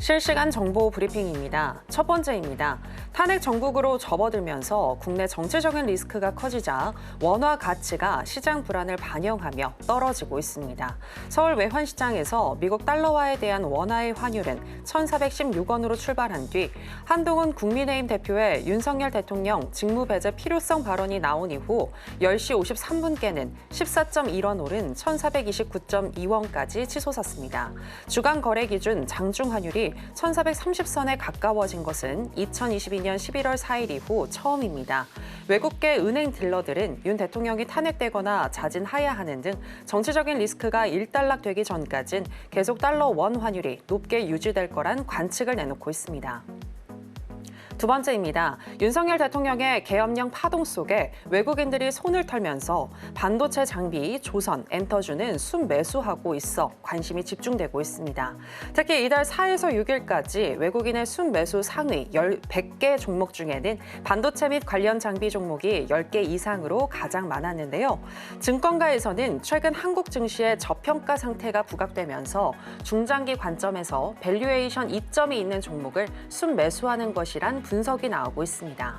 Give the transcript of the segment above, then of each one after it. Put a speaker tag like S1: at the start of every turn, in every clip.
S1: 실시간 정보 브리핑입니다. 첫 번째입니다. 탄핵 정국으로 접어들면서 국내 정치적인 리스크가 커지자 원화 가치가 시장 불안을 반영하며 떨어지고 있습니다. 서울 외환시장에서 미국 달러화에 대한 원화의 환율은 1,416원으로 출발한 뒤 한동훈 국민의힘 대표의 윤석열 대통령 직무 배제 필요성 발언이 나온 이후 10시 53분께는 14.1원 오른 1,429.2원까지 치솟았습니다. 주간 거래 기준 장중 환율이 1,430선에 가까워진 것은 2022년 11월 4일 이후 처음입니다. 외국계 은행 딜러들은 윤 대통령이 탄핵되거나 자진하야 하는 등 정치적인 리스크가 일단락되기 전까진 계속 달러 원 환율이 높게 유지될 거란 관측을 내놓고 있습니다. 두 번째입니다. 윤석열 대통령의 계엄령 파동 속에 외국인들이 손을 털면서 반도체 장비, 조선, 엔터주는 순매수하고 있어 관심이 집중되고 있습니다. 특히 이달 4에서 6일까지 외국인의 순매수 상위 100개 종목 중에는 반도체 및 관련 장비 종목이 10개 이상으로 가장 많았는데요. 증권가에서는 최근 한국 증시의 저평가 상태가 부각되면서 중장기 관점에서 밸류에이션 이점이 있는 종목을 순매수하는 것이란 분석이 나오고 있습니다.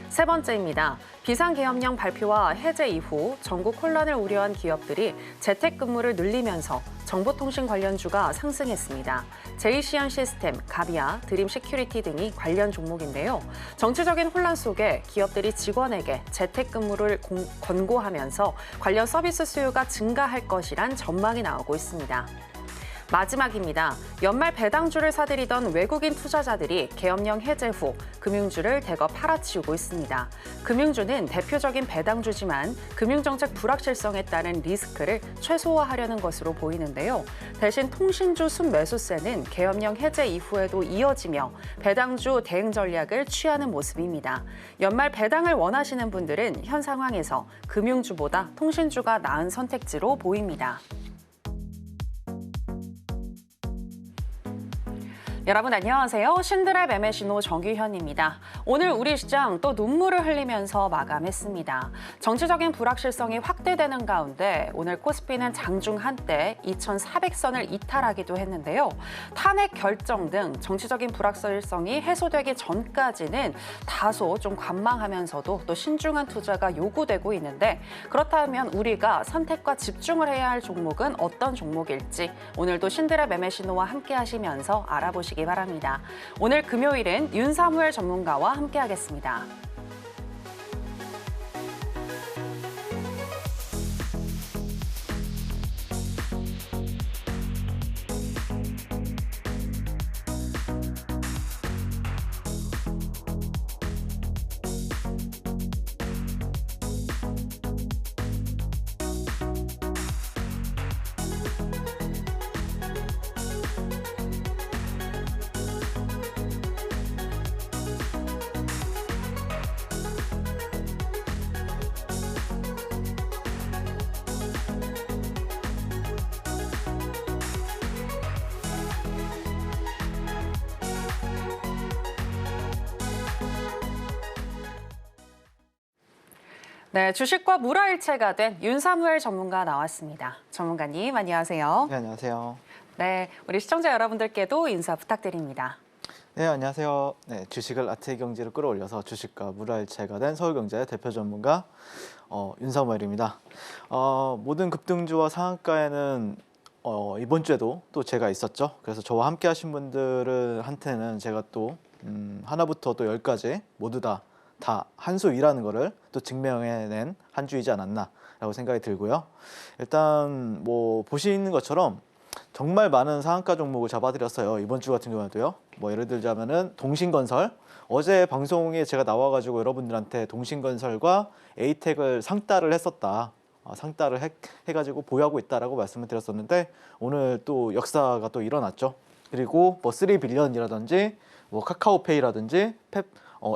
S1: 세 번째입니다. 비상계엄령 발표와 해제 이후 전국 혼란을 우려한 기업들이 재택근무를 늘리면서 정보통신 관련주가 상승했습니다. JCN 시스템, 가비아, 드림 시큐리티 등이 관련 종목인데요. 정치적인 혼란 속에 기업들이 직원에게 재택근무를 권고하면서 관련 서비스 수요가 증가할 것이란 전망이 나오고 있습니다. 마지막입니다. 연말 배당주를 사들이던 외국인 투자자들이 계엄령 해제 후 금융주를 대거 팔아치우고 있습니다. 금융주는 대표적인 배당주지만 금융정책 불확실성에 따른 리스크를 최소화하려는 것으로 보이는데요. 대신 통신주 순매수세는 계엄령 해제 이후에도 이어지며 배당주 대응 전략을 취하는 모습입니다. 연말 배당을 원하시는 분들은 현 상황에서 금융주보다 통신주가 나은 선택지로 보입니다. 여러분 안녕하세요. 신드랩 매매 신호 정규현입니다. 오늘 우리 시장 또 눈물을 흘리면서 마감했습니다. 정치적인 불확실성이 확대되는 가운데 오늘 코스피는 장중 한때 2,400선을 이탈하기도 했는데요. 탄핵 결정 등 정치적인 불확실성이 해소되기 전까지는 다소 좀 관망하면서도 또 신중한 투자가 요구되고 있는데 그렇다면 우리가 선택과 집중을 해야 할 종목은 어떤 종목일지 오늘도 신드랩 매매 신호와 함께 하시면서 알아보시기 바랍니다. 오늘 금요일은 윤사무엘 전문가와 함께하겠습니다. 네, 주식과 물화일체가 된 윤사무엘 전문가 나왔습니다. 전문가님 안녕하세요.
S2: 네, 안녕하세요.
S1: 네, 우리 시청자 여러분들께도 인사 부탁드립니다.
S2: 네, 안녕하세요. 네, 주식을 아트의 경제로 끌어올려서 주식과 물화일체가 된 서울경제의 대표 전문가 윤사무엘입니다. 모든 급등주와 상한가에는 이번 주에도 또 제가 있었죠. 그래서 저와 함께 하신 분들한테는 제가 또 하나부터 또 10까지 모두 다 한 수 일하는 거를 또 증명해낸 한 주이지 않았나라고 생각이 들고요. 일단 뭐 보시는 것처럼 정말 많은 상한가 종목을 잡아드렸어요. 이번 주 같은 경우에도요. 뭐 예를 들자면은 동신건설, 어제 방송에 제가 나와가지고 여러분들한테 동신건설과 에이텍을 상따를 했었다. 상따를 해가지고 보유하고 있다라고 말씀을 드렸었는데 오늘 또 역사가 또 일어났죠. 그리고 뭐 3빌리언이라든지 뭐 카카오페이라든지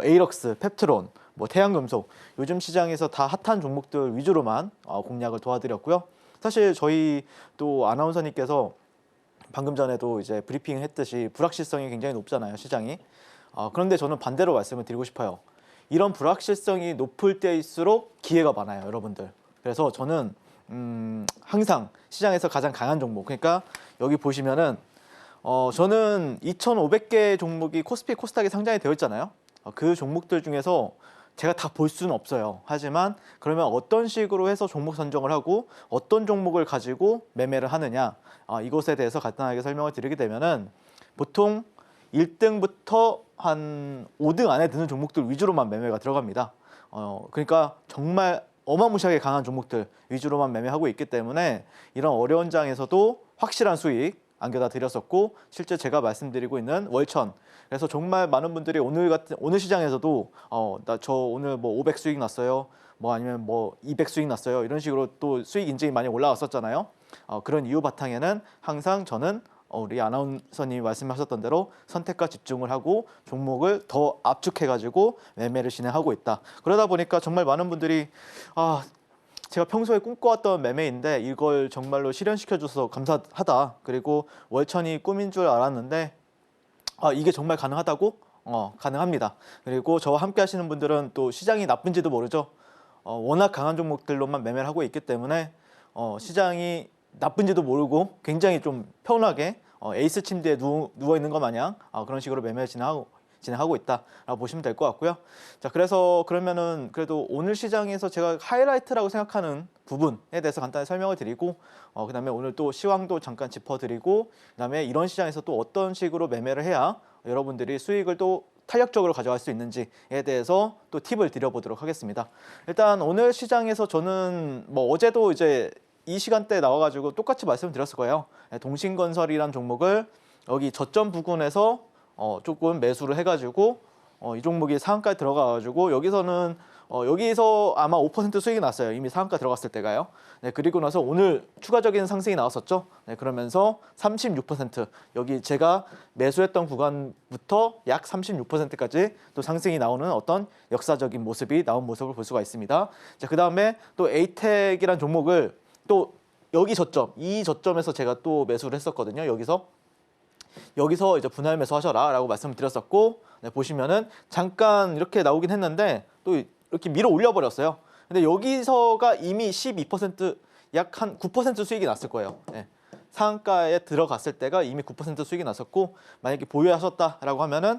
S2: 에이럭스, 펩트론, 뭐 태양금속 요즘 시장에서 다 핫한 종목들 위주로만 공략을 도와드렸고요. 사실 저희 또 아나운서님께서 방금 전에도 이제 브리핑 했듯이 불확실성이 굉장히 높잖아요, 시장이. 그런데 저는 반대로 말씀을 드리고 싶어요. 이런 불확실성이 높을 때일수록 기회가 많아요, 여러분들. 그래서 저는 항상 시장에서 가장 강한 종목, 그러니까 여기 보시면은 저는 2,500개 종목이 코스피 코스닥에 상장이 되어 있잖아요. 그 종목들 중에서 제가 다 볼 수는 없어요. 하지만 그러면 어떤 식으로 해서 종목 선정을 하고 어떤 종목을 가지고 매매를 하느냐, 이것에 대해서 간단하게 설명을 드리게 되면은 보통 1등부터 한 5등 안에 드는 종목들 위주로만 매매가 들어갑니다. 그러니까 정말 어마무시하게 강한 종목들 위주로만 매매하고 있기 때문에 이런 어려운 장에서도 확실한 수익 안겨다 드렸었고, 실제 제가 말씀드리고 있는 월천, 그래서 정말 많은 분들이 오늘 시장에서도 나 저 오늘 뭐 500 수익 났어요, 뭐 아니면 뭐 200 수익 났어요, 이런 식으로 또 수익 인증이 많이 올라왔었잖아요. 그런 이유 바탕에는 항상 저는 우리 아나운서님이 말씀하셨던 대로 선택과 집중을 하고 종목을 더 압축해가지고 매매를 진행하고 있다. 그러다 보니까 정말 많은 분들이 제가 평소에 꿈꿔왔던 매매인데 이걸 정말로 실현시켜줘서 감사하다. 그리고 월천이 꿈인 줄 알았는데 이게 정말 가능하다고? 가능합니다. 그리고 저와 함께 하시는 분들은 또 시장이 나쁜지도 모르죠. 워낙 강한 종목들로만 매매를 하고 있기 때문에 시장이 나쁜지도 모르고 굉장히 좀 편하게 에이스 침대에 누워 있는 것 마냥 그런 식으로 매매를 진행하고 있다라고 보시면 될 것 같고요. 자, 그래서 그러면은 그래도 오늘 시장에서 제가 하이라이트라고 생각하는 부분에 대해서 간단히 설명을 드리고, 그다음에 오늘 또 시황도 잠깐 짚어드리고, 그다음에 이런 시장에서 또 어떤 식으로 매매를 해야 여러분들이 수익을 또 탄력적으로 가져갈 수 있는지에 대해서 또 팁을 드려보도록 하겠습니다. 일단 오늘 시장에서 저는 뭐 어제도 이제 이 시간대에 나와가지고 똑같이 말씀드렸을 거예요. 동신건설이란 종목을 여기 저점 부근에서 조금 매수를 해가지고 이 종목이 상한가에 들어가가지고 여기서 아마 5% 수익이 났어요. 이미 상한가 들어갔을 때가요. 네, 그리고 나서 오늘 추가적인 상승이 나왔었죠. 네, 그러면서 36% 여기 제가 매수했던 구간부터 약 36%까지 또 상승이 나오는 어떤 역사적인 모습이 나온 모습을 볼 수가 있습니다. 자, 그 다음에 또 에이텍이란 종목을 또 여기 이 저점에서 제가 또 매수를 했었거든요. 여기서 이제 분할 매수하셔라 라고 말씀을 드렸었고, 네, 보시면은 잠깐 이렇게 나오긴 했는데 또 이렇게 밀어 올려 버렸어요. 근데 여기서가 이미 12% 약 한 9% 수익이 났을 거예요. 네. 상한가에 들어갔을 때가 이미 9% 수익이 났었고, 만약에 보유하셨다라고 하면은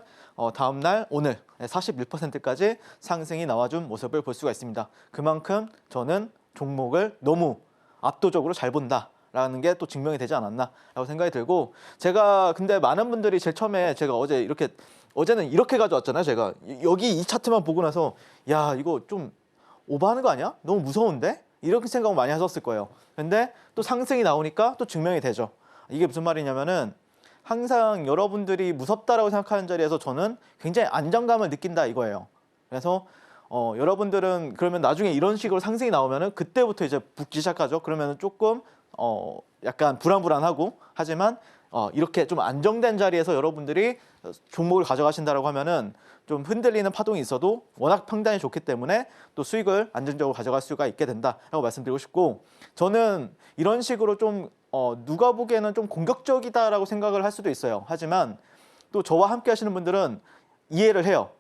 S2: 다음날 오늘 41%까지 상승이 나와준 모습을 볼 수가 있습니다. 그만큼 저는 종목을 너무 압도적으로 잘 본다라는 게 또 증명이 되지 않았나라고 생각이 들고, 제가 근데 많은 분들이 제일 처음에 제가 어제는 이렇게 가져왔잖아요. 제가 여기 이 차트만 보고 나서 야, 이거 좀 오버하는 거 아니야? 너무 무서운데? 이렇게 생각을 많이 하셨을 거예요. 근데 또 상승이 나오니까 또 증명이 되죠. 이게 무슨 말이냐면은 항상 여러분들이 무섭다라고 생각하는 자리에서 저는 굉장히 안정감을 느낀다 이거예요. 그래서 여러분들은 그러면 나중에 이런 식으로 상승이 나오면은 그때부터 이제 붙기 시작하죠. 그러면은 조금 약간 불안하고, 하지만 이렇게 좀 안정된 자리에서 여러분들이 종목을 가져가신다라고 하면은 좀 흔들리는 파동이 있어도 워낙 평단이 좋기 때문에 또 수익을 안정적으로 가져갈 수가 있게 된다라고 말씀드리고 싶고, 저는 이런 식으로 좀 누가 보기에는 좀 공격적이다라고 생각을 할 수도 있어요. 하지만 또 저와 함께 하시는 분들은 이해를 해요.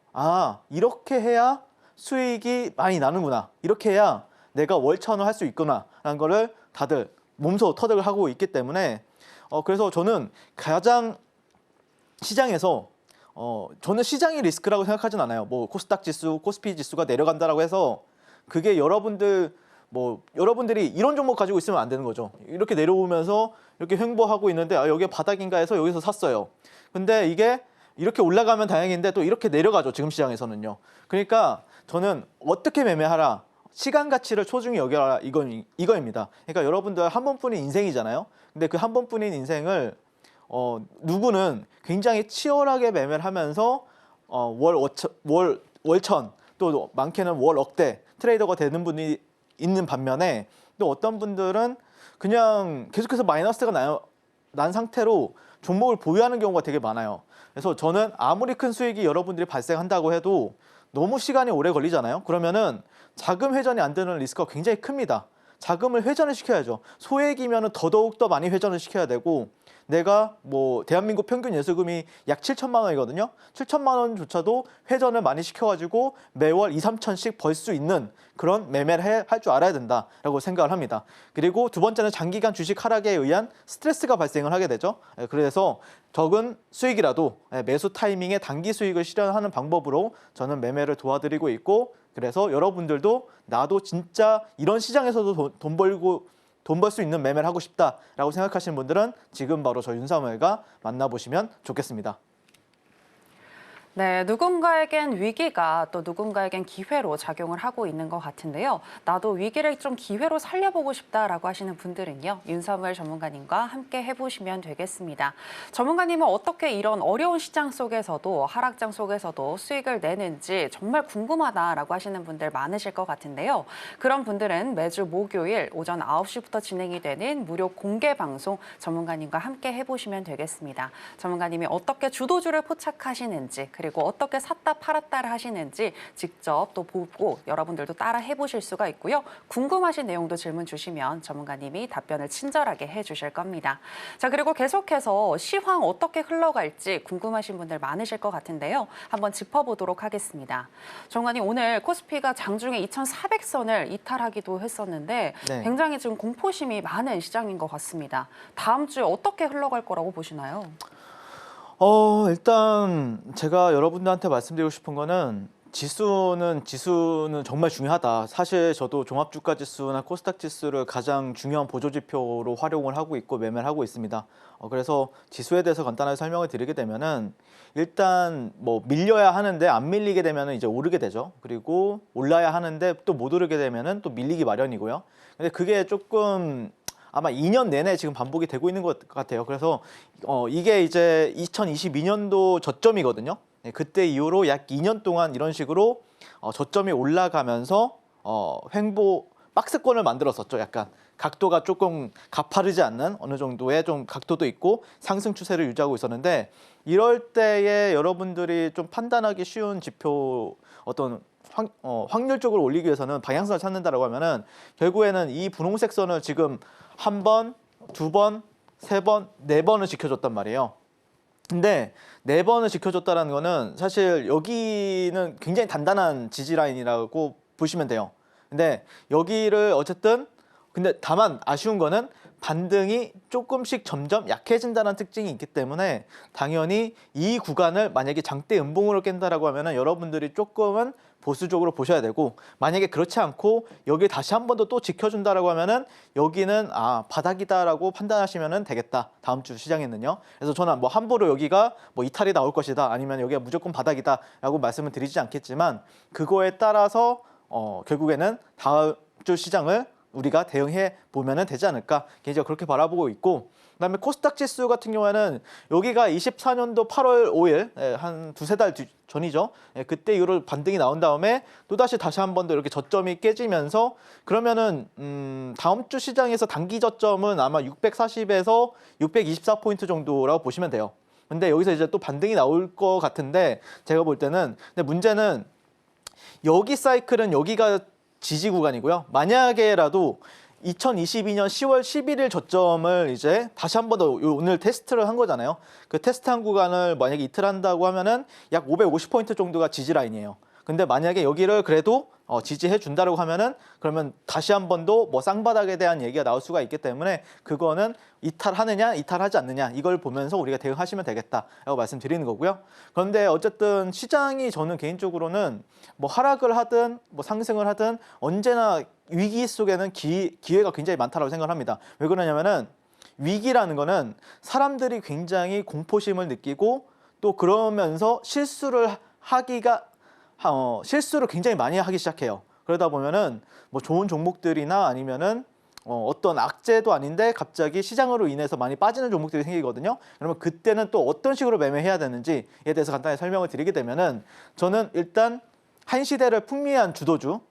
S2: 이렇게 해야 수익이 많이 나는구나, 이렇게 해야 내가 월천을 할 수 있구나 라는 거를 다들 몸소 터득을 하고 있기 때문에 그래서 저는 가장 시장에서 저는 시장이 리스크라고 생각하진 않아요. 뭐 코스닥 지수, 코스피 지수가 내려간다라고 해서 그게 여러분들이 이런 종목 가지고 있으면 안 되는 거죠. 이렇게 내려오면서 이렇게 횡보하고 있는데 여기 바닥인가 해서 여기서 샀어요. 근데 이게 이렇게 올라가면 다행인데 또 이렇게 내려가죠. 지금 시장에서는요. 그러니까 저는 어떻게 매매하라, 시간 가치를 소중히 여겨라, 이거입니다. 그러니까 여러분들 한 번뿐인 인생이잖아요. 근데 그 한 번뿐인 인생을 누구는 굉장히 치열하게 매매를 하면서 월천 또 많게는 월 억대 트레이더가 되는 분이 있는 반면에, 또 어떤 분들은 그냥 계속해서 마이너스가 난 상태로 종목을 보유하는 경우가 되게 많아요. 그래서 저는 아무리 큰 수익이 여러분들이 발생한다고 해도 너무 시간이 오래 걸리잖아요. 그러면은 자금 회전이 안 되는 리스크가 굉장히 큽니다. 자금을 회전을 시켜야죠. 소액이면 더더욱 더 많이 회전을 시켜야 되고, 내가 뭐 대한민국 평균 예수금이 약 7천만 원이거든요. 7천만 원조차도 회전을 많이 시켜가지고 매월 2, 3천씩 벌 수 있는 그런 매매를 할 줄 알아야 된다라고 생각을 합니다. 그리고 두 번째는 장기간 주식 하락에 의한 스트레스가 발생을 하게 되죠. 그래서 적은 수익이라도 매수 타이밍에 단기 수익을 실현하는 방법으로 저는 매매를 도와드리고 있고, 그래서 여러분들도 나도 진짜 이런 시장에서도 돈 벌 수 있는 매매를 하고 싶다라고 생각하시는 분들은 지금 바로 저 윤사무엘과 만나보시면 좋겠습니다.
S1: 네, 누군가에겐 위기가 또 누군가에겐 기회로 작용을 하고 있는 것 같은데요. 나도 위기를 좀 기회로 살려보고 싶다라고 하시는 분들은요, 윤사무엘 전문가님과 함께 해보시면 되겠습니다. 전문가님은 어떻게 이런 어려운 시장 속에서도 하락장 속에서도 수익을 내는지 정말 궁금하다라고 하시는 분들 많으실 것 같은데요. 그런 분들은 매주 목요일 오전 9시부터 진행이 되는 무료 공개 방송 전문가님과 함께 해보시면 되겠습니다. 전문가님이 어떻게 주도주를 포착하시는지, 그리고 어떻게 샀다 팔았다를 하시는지 직접 또 보고 여러분들도 따라 해보실 수가 있고요. 궁금하신 내용도 질문 주시면 전문가님이 답변을 친절하게 해주실 겁니다. 자, 그리고 계속해서 시황 어떻게 흘러갈지 궁금하신 분들 많으실 것 같은데요. 한번 짚어보도록 하겠습니다. 전문가님, 오늘 코스피가 장중에 2,400선을 이탈하기도 했었는데
S2: 네.
S1: 굉장히 지금 공포심이 많은 시장인 것 같습니다. 다음 주에 어떻게 흘러갈 거라고 보시나요?
S2: 일단 제가 여러분들한테 말씀드리고 싶은 거는 지수는 정말 중요하다. 사실 저도 종합주가 지수나 코스닥 지수를 가장 중요한 보조지표로 활용을 하고 있고 매매를 하고 있습니다. 그래서 지수에 대해서 간단하게 설명을 드리게 되면은 일단 뭐 밀려야 하는데 안 밀리게 되면은 이제 오르게 되죠. 그리고 올라야 하는데 또 못 오르게 되면은 또 밀리기 마련이고요. 근데 그게 조금 아마 2년 내내 지금 반복이 되고 있는 것 같아요. 그래서 이게 이제 2022년도 저점이거든요. 그때 이후로 약 2년 동안 이런 식으로 저점이 올라가면서 횡보 박스권을 만들었었죠. 약간 각도가 조금 가파르지 않는 어느 정도의 좀 각도도 있고 상승 추세를 유지하고 있었는데, 이럴 때에 여러분들이 좀 판단하기 쉬운 지표, 어떤 확률적으로 올리기 위해서는 방향성을 찾는다라고 하면은 결국에는 이 분홍색 선을 지금 한 번, 두 번, 세 번, 네 번을 지켜줬단 말이에요. 근데 네 번을 지켜줬다는 거는 사실 여기는 굉장히 단단한 지지 라인이라고 보시면 돼요. 근데 여기를 어쨌든, 근데 다만 아쉬운 거는 반등이 조금씩 점점 약해진다는 특징이 있기 때문에 당연히 이 구간을 만약에 장대 음봉으로 깬다라고 하면은 여러분들이 조금은 보수적으로 보셔야 되고, 만약에 그렇지 않고 여기 다시 한 번 더 또 지켜준다라고 하면은 여기는 바닥이다라고 판단하시면 되겠다. 다음 주 시장에는요. 그래서 저는 뭐 함부로 여기가 뭐 이탈이 나올 것이다, 아니면 여기가 무조건 바닥이다라고 말씀을 드리지 않겠지만, 그거에 따라서 결국에는 다음 주 시장을 우리가 대응해 보면 되지 않을까, 개인적으로 그렇게 바라보고 있고, 그다음에 코스닥 지수 같은 경우에는 여기가 24년도 8월 5일 한 두세 달 전이죠. 그때 이후로 반등이 나온 다음에 다시 한 번 더 이렇게 저점이 깨지면서, 그러면은 다음 주 시장에서 단기 저점은 아마 640에서 624포인트 정도라고 보시면 돼요. 근데 여기서 이제 또 반등이 나올 것 같은데, 제가 볼 때는, 근데 문제는 여기 사이클은 여기가 지지 구간이고요. 만약에라도 2022년 10월 11일 저점을 이제 다시 한 번 더 오늘 테스트를 한 거잖아요. 그 테스트한 구간을 만약에 이틀 한다고 하면은 약 550포인트 정도가 지지 라인이에요. 근데 만약에 여기를 그래도 지지해 준다고 하면은, 그러면 다시 한 번 더 뭐 쌍바닥에 대한 얘기가 나올 수가 있기 때문에, 그거는 이탈하느냐 이탈하지 않느냐 이걸 보면서 우리가 대응하시면 되겠다라고 말씀드리는 거고요. 그런데 어쨌든 시장이, 저는 개인적으로는 뭐 하락을 하든 뭐 상승을 하든 언제나 위기 속에는 기회가 굉장히 많다고 생각을 합니다. 왜 그러냐면은 위기라는 거는 사람들이 굉장히 공포심을 느끼고, 또 그러면서 실수를 굉장히 많이 하기 시작해요. 그러다 보면은 뭐 좋은 종목들이나 아니면은 어떤 악재도 아닌데 갑자기 시장으로 인해서 많이 빠지는 종목들이 생기거든요. 그러면 그때는 또 어떤 식으로 매매해야 되는지에 대해서 간단히 설명을 드리게 되면은, 저는 일단 한 시대를 풍미한 주도주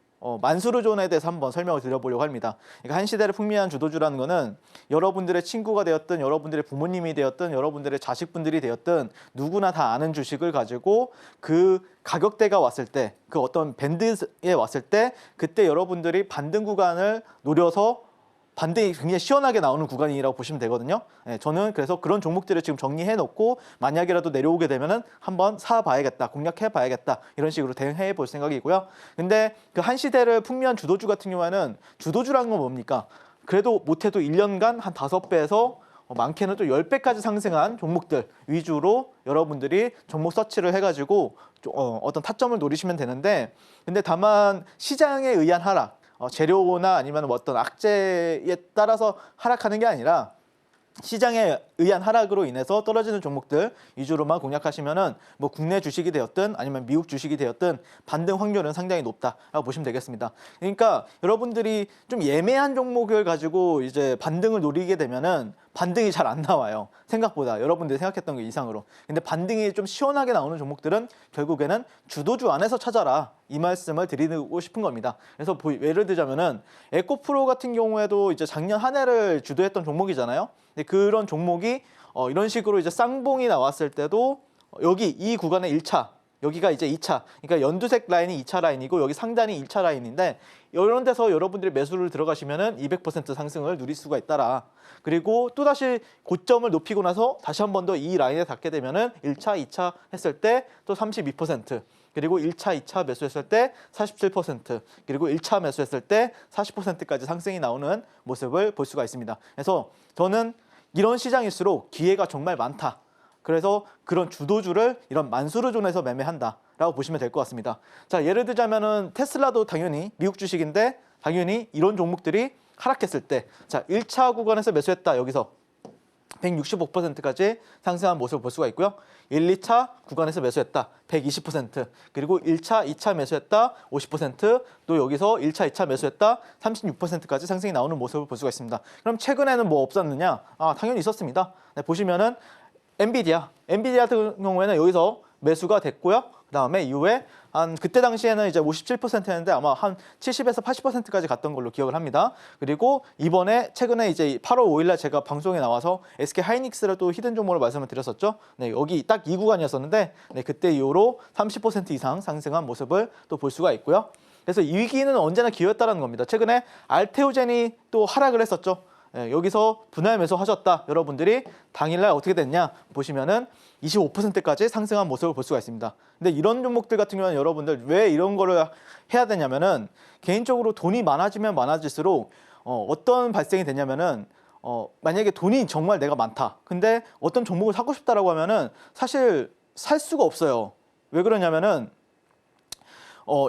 S2: 만수르존에 대해서 한번 설명을 드려보려고 합니다. 그러니까 한 시대를 풍미한 주도주라는 거는 여러분들의 친구가 되었든 여러분들의 부모님이 되었든 여러분들의 자식분들이 되었든 누구나 다 아는 주식을 가지고 그 가격대가 왔을 때, 그 어떤 밴드에 왔을 때, 그때 여러분들이 반등 구간을 노려서 반등이 굉장히 시원하게 나오는 구간이라고 보시면 되거든요. 예, 저는 그래서 그런 종목들을 지금 정리해 놓고 만약이라도 내려오게 되면은 한번 사봐야겠다, 공략해 봐야겠다 이런 식으로 대응해 볼 생각이고요. 근데 그 한 시대를 풍미한 주도주 같은 경우에는 주도주라는 건 뭡니까? 그래도 못해도 1년간 한 5배에서 많게는 또 10배까지 상승한 종목들 위주로 여러분들이 종목 서치를 해가지고 어떤 타점을 노리시면 되는데, 근데 다만 시장에 의한 하락, 재료나 아니면 어떤 악재에 따라서 하락하는 게 아니라 시장에 의한 하락으로 인해서 떨어지는 종목들 위주로만 공략하시면은 뭐 국내 주식이 되었든 아니면 미국 주식이 되었든 반등 확률은 상당히 높다라고 보시면 되겠습니다. 그러니까 여러분들이 좀 예매한 종목을 가지고 이제 반등을 노리게 되면은 반등이 잘 안 나와요. 생각보다 여러분들이 생각했던 것 이상으로. 근데 반등이 좀 시원하게 나오는 종목들은 결국에는 주도주 안에서 찾아라, 이 말씀을 드리고 싶은 겁니다. 그래서 예를 들자면은 에코프로 같은 경우에도 이제 작년 한 해를 주도했던 종목이잖아요. 근데 그런 종목이 이런 식으로 이제 쌍봉이 나왔을 때도 여기 이 구간의 1차, 여기가 이제 2차, 그러니까 연두색 라인이 2차 라인이고 여기 상단이 1차 라인인데, 이런 데서 여러분들이 매수를 들어가시면은 200% 상승을 누릴 수가 있다라. 그리고 또다시 고점을 높이고 나서 다시 한 번 더 이 라인에 닿게 되면은 1차, 2차 했을 때 또 32%, 그리고 1차, 2차 매수했을 때 47%, 그리고 1차 매수했을 때 40%까지 상승이 나오는 모습을 볼 수가 있습니다. 그래서 저는 이런 시장일수록 기회가 정말 많다. 그래서 그런 주도주를 이런 만수르존에서 매매한다라고 보시면 될 것 같습니다. 자, 예를 들자면은 테슬라도 당연히 미국 주식인데 당연히 이런 종목들이 하락했을 때, 자, 1차 구간에서 매수했다. 여기서 165%까지 상승한 모습을 볼 수가 있고요. 1, 2차 구간에서 매수했다. 120%. 그리고 1차, 2차 매수했다. 50%. 또 여기서 1차, 2차 매수했다. 36%까지 상승이 나오는 모습을 볼 수가 있습니다. 그럼 최근에는 뭐 없었느냐? 당연히 있었습니다. 네, 보시면은 엔비디아 같은 경우에는 여기서 매수가 됐고요. 그 다음에 이후에 그때 당시에는 이제 57%였는데 아마 한 70에서 80%까지 갔던 걸로 기억을 합니다. 그리고 이번에 최근에 이제 8월 5일날 제가 방송에 나와서 SK 하이닉스를 또 히든 종목으로 말씀을 드렸었죠. 네, 여기 딱 이 구간이었었는데, 네, 그때 이후로 30% 이상 상승한 모습을 또 볼 수가 있고요. 그래서 이 위기는 언제나 기회였다는 겁니다. 최근에 알테오젠이 또 하락을 했었죠. 네, 여기서 분할 매수하셨다. 여러분들이 당일날 어떻게 됐냐 보시면은 25%까지 상승한 모습을 볼 수가 있습니다. 근데 이런 종목들 같은 경우는 여러분들 왜 이런 거를 해야 되냐면은, 개인적으로 돈이 많아지면 많아질수록 어떤 발생이 되냐면은 만약에 돈이 정말 내가 많다. 근데 어떤 종목을 사고 싶다라고 하면은 사실 살 수가 없어요. 왜 그러냐면은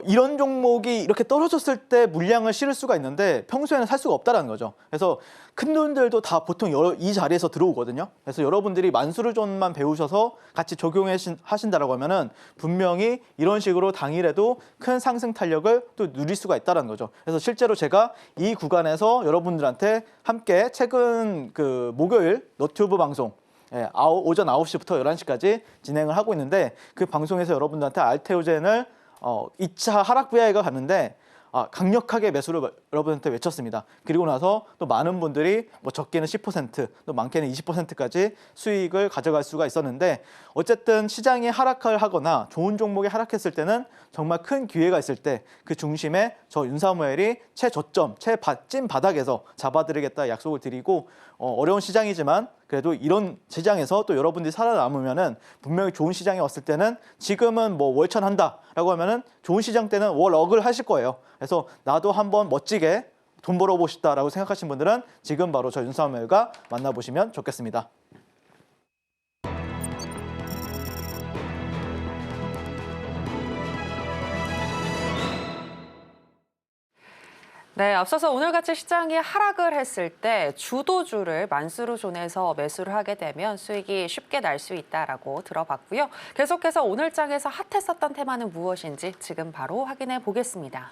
S2: 이런 종목이 이렇게 떨어졌을 때 물량을 실을 수가 있는데 평소에는 살 수가 없다는 거죠. 그래서 큰 돈들도 다 보통 이 자리에서 들어오거든요. 그래서 여러분들이 만수르존만 배우셔서 같이 적용하신다라고 하면은 분명히 이런 식으로 당일에도 큰 상승 탄력을 또 누릴 수가 있다는 거죠. 그래서 실제로 제가 이 구간에서 여러분들한테 함께 최근 그 목요일 너튜브 방송, 오전 9시부터 11시까지 진행을 하고 있는데, 그 방송에서 여러분들한테 알테오젠을 2차 하락 VI가 갔는데 강력하게 매수를 여러분한테 외쳤습니다. 그리고 나서 또 많은 분들이 뭐 적게는 10%, 또 많게는 20%까지 수익을 가져갈 수가 있었는데, 어쨌든 시장이 하락을 하거나 좋은 종목이 하락했을 때는 정말 큰 기회가 있을 때 그 중심에 저 윤사무엘이 최저점, 찐 바닥에서 잡아드리겠다 약속을 드리고, 어려운 시장이지만 그래도 이런 시장에서 또 여러분들이 살아남으면은 분명히 좋은 시장이 왔을 때는, 지금은 뭐 월천한다라고 하면은 좋은 시장 때는 월억을 하실 거예요. 그래서 나도 한번 멋지게 돈 벌어보고 싶다라고 생각하신 분들은 지금 바로 저 윤사무엘과 만나보시면 좋겠습니다.
S1: 네, 앞서서 오늘같이 시장이 하락을 했을 때 주도주를 만수르존에서 매수를 하게 되면 수익이 쉽게 날 수 있다라고 들어봤고요. 계속해서 오늘 장에서 핫했었던 테마는 무엇인지 지금 바로 확인해 보겠습니다.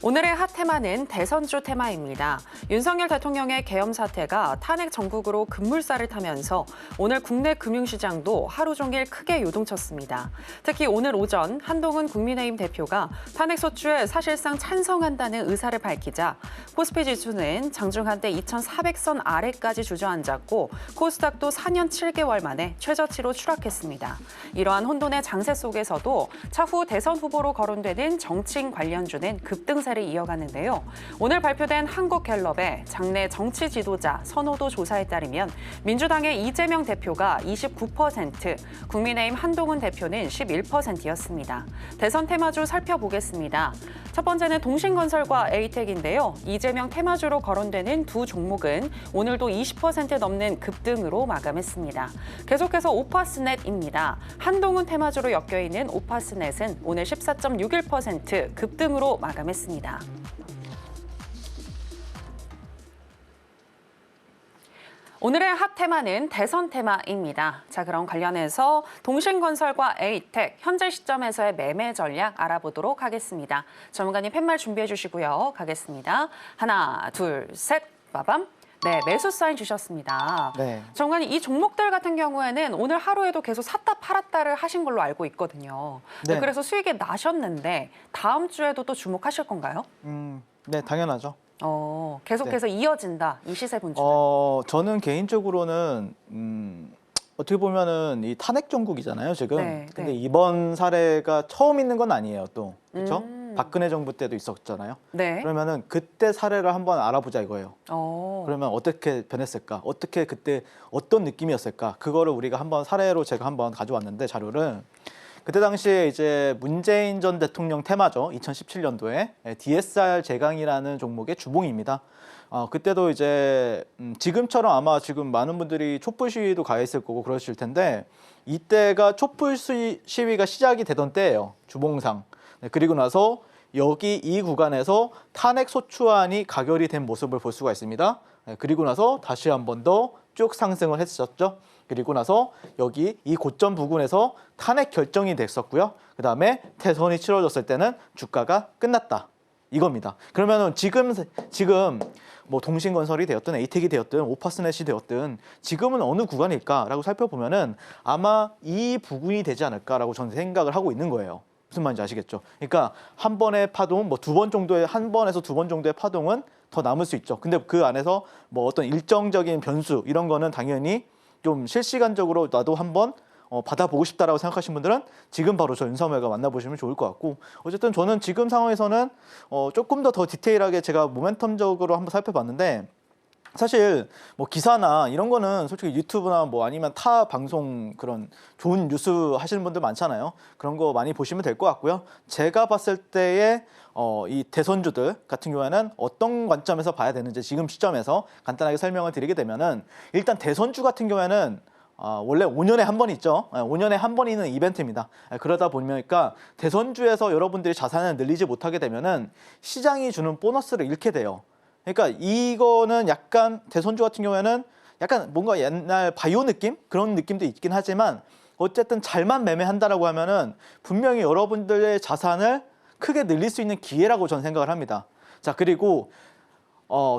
S1: 오늘의 핫 테마는 대선주 테마입니다. 윤석열 대통령의 계엄 사태가 탄핵 정국으로 급물살을 타면서 오늘 국내 금융시장도 하루 종일 크게 요동쳤습니다. 특히 오늘 오전 한동훈 국민의힘 대표가 탄핵 소추에 사실상 찬성한다는 의사를 밝히자 코스피 지수는 장중 한때 2,400선 아래까지 주저앉았고, 코스닥도 4년 7개월 만에 최저치로 추락했습니다. 이러한 혼돈의 장세 속에서도 차후 대선 후보로 거론되는 정치인 관련주는 급등세 강세를 이어가는데요. 오늘 발표된 한국갤럽의 장내 정치 지도자 선호도 조사에 따르면 민주당의 이재명 대표가 29%, 국민의힘 한동훈 대표는 11%였습니다. 대선 테마주 살펴보겠습니다. 첫 번째는 동신건설과 에이텍인데요. 이재명 테마주로 거론되는 두 종목은 오늘도 20% 넘는 급등으로 마감했습니다. 계속해서 오파스넷입니다. 한동훈 테마주로 엮여있는 오파스넷은 오늘 14.61% 급등으로 마감했습니다. 오늘의 핫 테마는 대선 테마입니다. 자, 그럼 관련해서 동신건설과 에이텍 현재 시점에서의 매매 전략 알아보도록 하겠습니다. 전문가님 팻말 준비해 주시고요. 가겠습니다. 하나, 둘, 셋, 빠밤. 네, 매수 사인 주셨습니다.
S2: 네.
S1: 전문가님, 이 종목들 같은 경우에는 오늘 하루에도 계속 샀다 팔았다를 하신 걸로 알고 있거든요.
S2: 네.
S1: 그래서 수익이 나셨는데 다음 주에도 또 주목하실 건가요?
S2: 네, 당연하죠.
S1: 계속해서 이어진다, 이 시세 분출.
S2: 저는 개인적으로는 어떻게 보면은 이 탄핵 정국이잖아요, 지금.
S1: 네,
S2: 근데
S1: 네.
S2: 이번 사례가 처음 있는 건 아니에요, 또. 그렇죠? 박근혜 정부 때도 있었잖아요.
S1: 네.
S2: 그러면은 그때 사례를 한번 알아보자 이거예요.
S1: 그러면
S2: 어떻게 변했을까? 어떻게 그때 어떤 느낌이었을까? 그거를 우리가 한번 사례로 제가 한번 가져왔는데 자료를 그때 당시에 이제 문재인 전 대통령 테마죠. 2017년도에 DSR 제강이라는 종목의 주봉입니다. 그때도 이제 지금처럼 아마 지금 많은 분들이 촛불 시위도 가 있을 거고 그러실 텐데 이때가 촛불 시위가 시작이 되던 때예요. 주봉상. 네, 그리고 나서 여기 이 구간에서 탄핵 소추안이 가결이 된 모습을 볼 수가 있습니다. 네, 그리고 나서 다시 한 번 더 쭉 상승을 했었죠. 그리고 나서 여기 이 고점 부근에서 탄핵 결정이 됐었고요. 그 다음에 대선이 치러졌을 때는 주가가 끝났다. 이겁니다. 그러면은 지금 뭐 동신건설이 되었든 에이텍이 되었든 오파스넷이 되었든 지금은 어느 구간일까라고 살펴보면은 아마 이 부근이 되지 않을까라고 저는 생각을 하고 있는 거예요. 무슨 말인지 아시겠죠? 그러니까 한 번의 파동, 뭐 두 번 정도의 한 번에서 두 번 정도의 파동은 더 남을 수 있죠. 근데 그 안에서 뭐 어떤 일정적인 변수 이런 거는 당연히 좀 실시간적으로 나도 한번 받아보고 싶다라고 생각하시는 분들은 지금 바로 저 윤사모가 만나보시면 좋을 것 같고 어쨌든 저는 지금 상황에서는 조금 더 디테일하게 제가 모멘텀적으로 한번 살펴봤는데 사실 뭐 기사나 이런 거는 솔직히 유튜브나 뭐 아니면 타 방송 그런 좋은 뉴스 하시는 분들 많잖아요. 그런 거 많이 보시면 될 것 같고요. 제가 봤을 때의 이 대선주들 같은 경우에는 어떤 관점에서 봐야 되는지 지금 시점에서 간단하게 설명을 드리게 되면은 일단 대선주 같은 경우에는 원래 5년에 한 번 있죠. 5년에 한 번 있는 이벤트입니다. 그러다 보니까 대선주에서 여러분들이 자산을 늘리지 못하게 되면은 시장이 주는 보너스를 잃게 돼요. 그러니까 이거는 약간 대선주 같은 경우에는 약간 뭔가 옛날 바이오 느낌? 그런 느낌도 있긴 하지만 어쨌든 잘만 매매한다라고 하면은 분명히 여러분들의 자산을 크게 늘릴 수 있는 기회라고 저는 생각을 합니다. 자, 그리고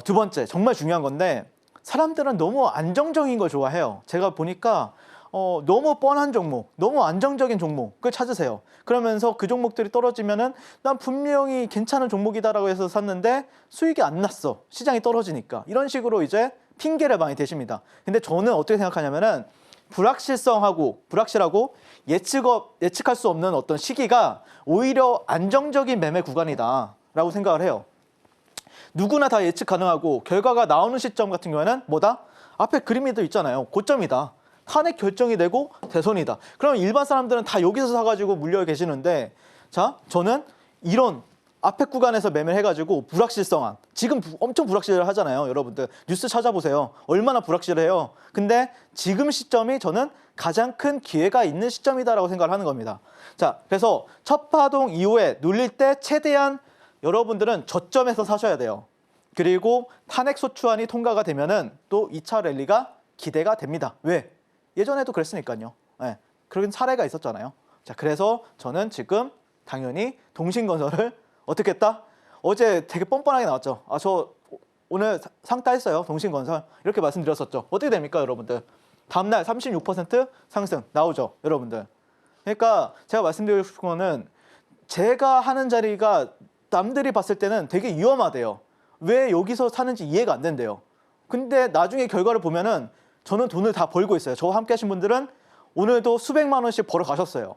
S2: 두 번째 정말 중요한 건데 사람들은 너무 안정적인 걸 좋아해요. 제가 보니까 너무 뻔한 종목, 너무 안정적인 종목을 찾으세요. 그러면서 그 종목들이 떨어지면은 난 분명히 괜찮은 종목이다라고 해서 샀는데 수익이 안 났어. 시장이 떨어지니까. 이런 식으로 이제 핑계를 많이 대십니다. 근데 저는 어떻게 생각하냐면은 불확실하고 예측할 수 없는 어떤 시기가 오히려 안정적인 매매 구간이다라고 생각을 해요. 누구나 다 예측 가능하고 결과가 나오는 시점 같은 경우에는 뭐다? 앞에 그림이 또 있잖아요. 고점이다. 탄핵 결정이 되고 대선이다. 그러면 일반 사람들은 다 여기서 사가지고 물려 계시는데 자, 저는 이런 앞에 구간에서 매매를 해가지고 불확실성한 지금 엄청 불확실을 하잖아요. 여러분들 뉴스 찾아보세요. 얼마나 불확실해요. 근데 지금 시점이 저는 가장 큰 기회가 있는 시점이다라고 생각을 하는 겁니다. 자, 그래서 첫 파동 이후에 눌릴 때 최대한 여러분들은 저점에서 사셔야 돼요. 그리고 탄핵 소추안이 통과가 되면은 또 2차 랠리가 기대가 됩니다. 왜? 예전에도 그랬으니까요. 네, 그런 사례가 있었잖아요. 자, 그래서 저는 지금 당연히 동신건설을 어떻게 했다? 어제 되게 뻔뻔하게 나왔죠. 저 오늘 상 따했어요. 동신건설. 이렇게 말씀드렸었죠. 어떻게 됩니까, 여러분들? 다음날 36% 상승 나오죠, 여러분들. 그러니까 제가 말씀드리고 싶은 거는 제가 하는 자리가 남들이 봤을 때는 되게 위험하대요. 왜 여기서 사는지 이해가 안 된대요. 근데 나중에 결과를 보면은 저는 돈을 다 벌고 있어요. 저와 함께 하신 분들은 오늘도 수백만 원씩 벌어 가셨어요.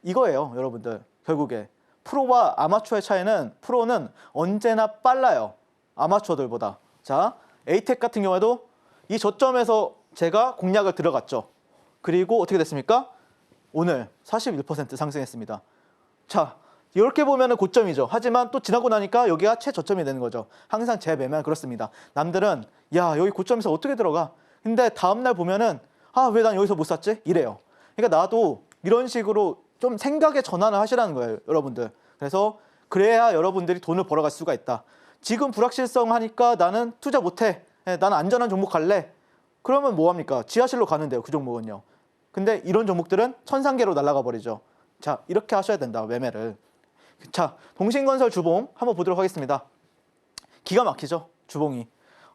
S2: 이거예요, 여러분들. 결국에 프로와 아마추어의 차이는 프로는 언제나 빨라요. 아마추어들보다. 자, 에이텍 같은 경우에도 이 저점에서 제가 공략을 들어갔죠. 그리고 어떻게 됐습니까? 오늘 41% 상승했습니다. 자, 이렇게 보면은 고점이죠. 하지만 또 지나고 나니까 여기가 최저점이 되는 거죠. 항상 제 매매는 그렇습니다. 남들은 야, 여기 고점에서 어떻게 들어가? 근데 다음날 보면은 아, 왜 난 여기서 못 샀지? 이래요. 그러니까 나도 이런 식으로 좀 생각의 전환을 하시라는 거예요, 여러분들. 그래서 그래야 여러분들이 돈을 벌어갈 수가 있다. 지금 불확실성 하니까 나는 투자 못해. 나는 안전한 종목 갈래. 그러면 뭐합니까? 지하실로 가는데요, 그 종목은요. 근데 이런 종목들은 천상계로 날아가 버리죠. 자, 이렇게 하셔야 된다, 매매를. 자, 동신건설 주봉 한번 보도록 하겠습니다. 기가 막히죠, 주봉이.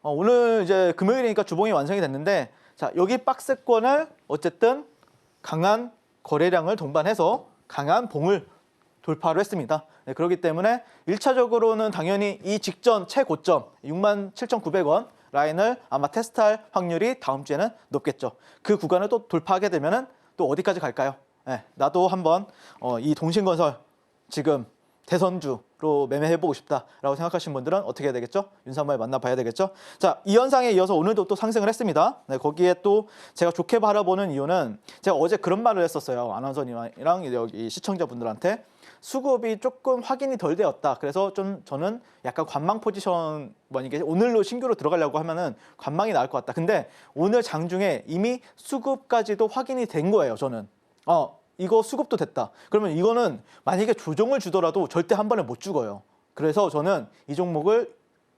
S2: 오늘 이제 금요일이니까 주봉이 완성이 됐는데, 자, 여기 박스권을 어쨌든 강한 거래량을 동반해서 강한 봉을 돌파를 했습니다. 네, 그렇기 때문에 1차적으로는 당연히 이 직전 최고점 67,900원 라인을 아마 테스트할 확률이 다음 주에는 높겠죠. 그 구간을 또 돌파하게 되면은 또 어디까지 갈까요? 네, 나도 한번 이 동신건설 지금 대선주로 매매해보고 싶다라고 생각하시는 분들은 어떻게 해야 되겠죠? 윤삼월 만나봐야 되겠죠? 자, 이 현상에 이어서 오늘도 또 상승을 했습니다. 네, 거기에 또 제가 좋게 바라보는 이유는 제가 어제 그런 말을 했었어요. 아나운서님이랑 여기 시청자분들한테 수급이 조금 확인이 덜 되었다. 그래서 좀 저는 약간 관망 포지션 만약에 오늘로 신규로 들어가려고 하면은 관망이 나을 것 같다. 근데 오늘 장중에 이미 수급까지도 확인이 된 거예요. 저는 이거 수급도 됐다. 그러면 이거는 만약에 조정을 주더라도 절대 한 번에 못 죽어요. 그래서 저는 이 종목을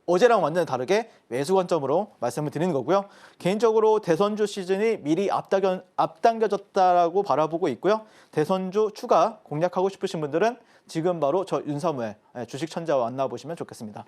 S2: 어제랑 완전히 다르게 매수 관점으로 말씀을 드리는 거고요. 개인적으로 대선주 시즌이 미리 앞당겨졌다라고 바라보고 있고요. 대선주 추가 공략하고 싶으신 분들은 지금 바로 저 윤사무의 주식 천재와 만나보시면 좋겠습니다.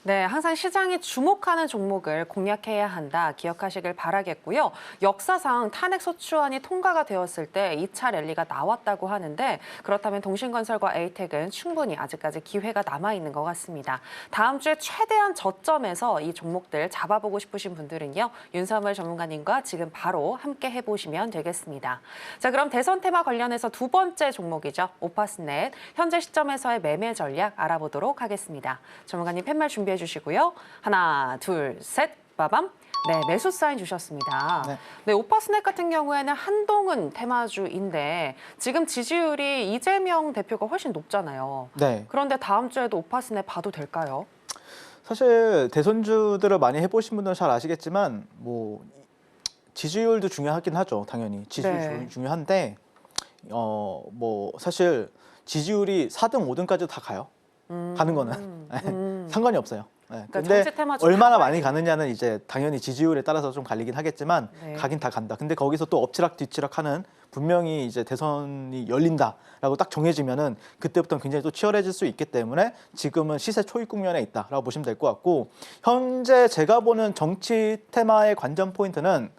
S1: 네, 항상 시장이 주목하는 종목을 공략해야 한다 기억하시길 바라겠고요. 역사상 탄핵 소추안이 통과가 되었을 때 2차 랠리가 나왔다고 하는데 그렇다면 동신건설과 에이텍은 충분히 아직까지 기회가 남아있는 것 같습니다. 다음 주에 최대한 저점에서 이 종목들 잡아보고 싶으신 분들은요. 윤사무엘 전문가님과 지금 바로 함께 해보시면 되겠습니다. 자, 그럼 대선 테마 관련해서 두 번째 종목이죠. 오파스넷 현재 시점에서의 매매 전략 알아보도록 하겠습니다. 전문가님 팻말 준비해 주시고요. 하나, 둘, 셋, 빠밤. 네, 매수 사인 주셨습니다. 네, 오파스넷 같은 경우에는 한동훈 테마주인데 지금 지지율이 이재명 대표가 훨씬 높잖아요.
S2: 네.
S1: 그런데 다음 주에도 오파스넷 봐도 될까요?
S2: 사실 대선주들을 많이 해보신 분들은 잘 아시겠지만 뭐 지지율도 중요하긴 하죠. 당연히 지지율
S1: 네.
S2: 중요한데 뭐 사실 지지율이 4등, 5등까지도 다 가요. 가는 거는 상관이 없어요. 네.
S1: 그러니까
S2: 근데
S1: 정치 테마주
S2: 얼마나
S1: 다
S2: 많이
S1: 가야지.
S2: 가느냐는 이제 당연히 지지율에 따라서 좀 갈리긴 하겠지만
S1: 네.
S2: 가긴 다 간다. 근데 거기서 또 엎치락 뒤치락 하는 분명히 이제 대선이 열린다라고 딱 정해지면은 그때부터는 굉장히 또 치열해질 수 있기 때문에 지금은 시세 초입 국면에 있다라고 보시면 될 것 같고 현재 제가 보는 정치 테마의 관전 포인트는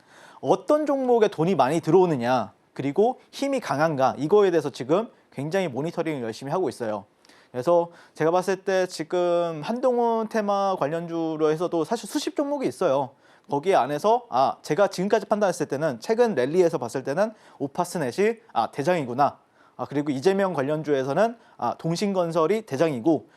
S2: 어떤 종목에 돈이 많이 들어오느냐 그리고 힘이 강한가 이거에 대해서 지금 굉장히 모니터링을 열심히 하고 있어요. 그래서 제가 봤을 때 지금 한동훈 테마 관련주로 해서도 사실 수십 종목이 있어요. 거기 안에서 제가 지금까지 판단했을 때는 최근 랠리에서 봤을 때는 오파스넷이 대장이구나. 그리고 이재명 관련주에서는 동신건설이 대장이고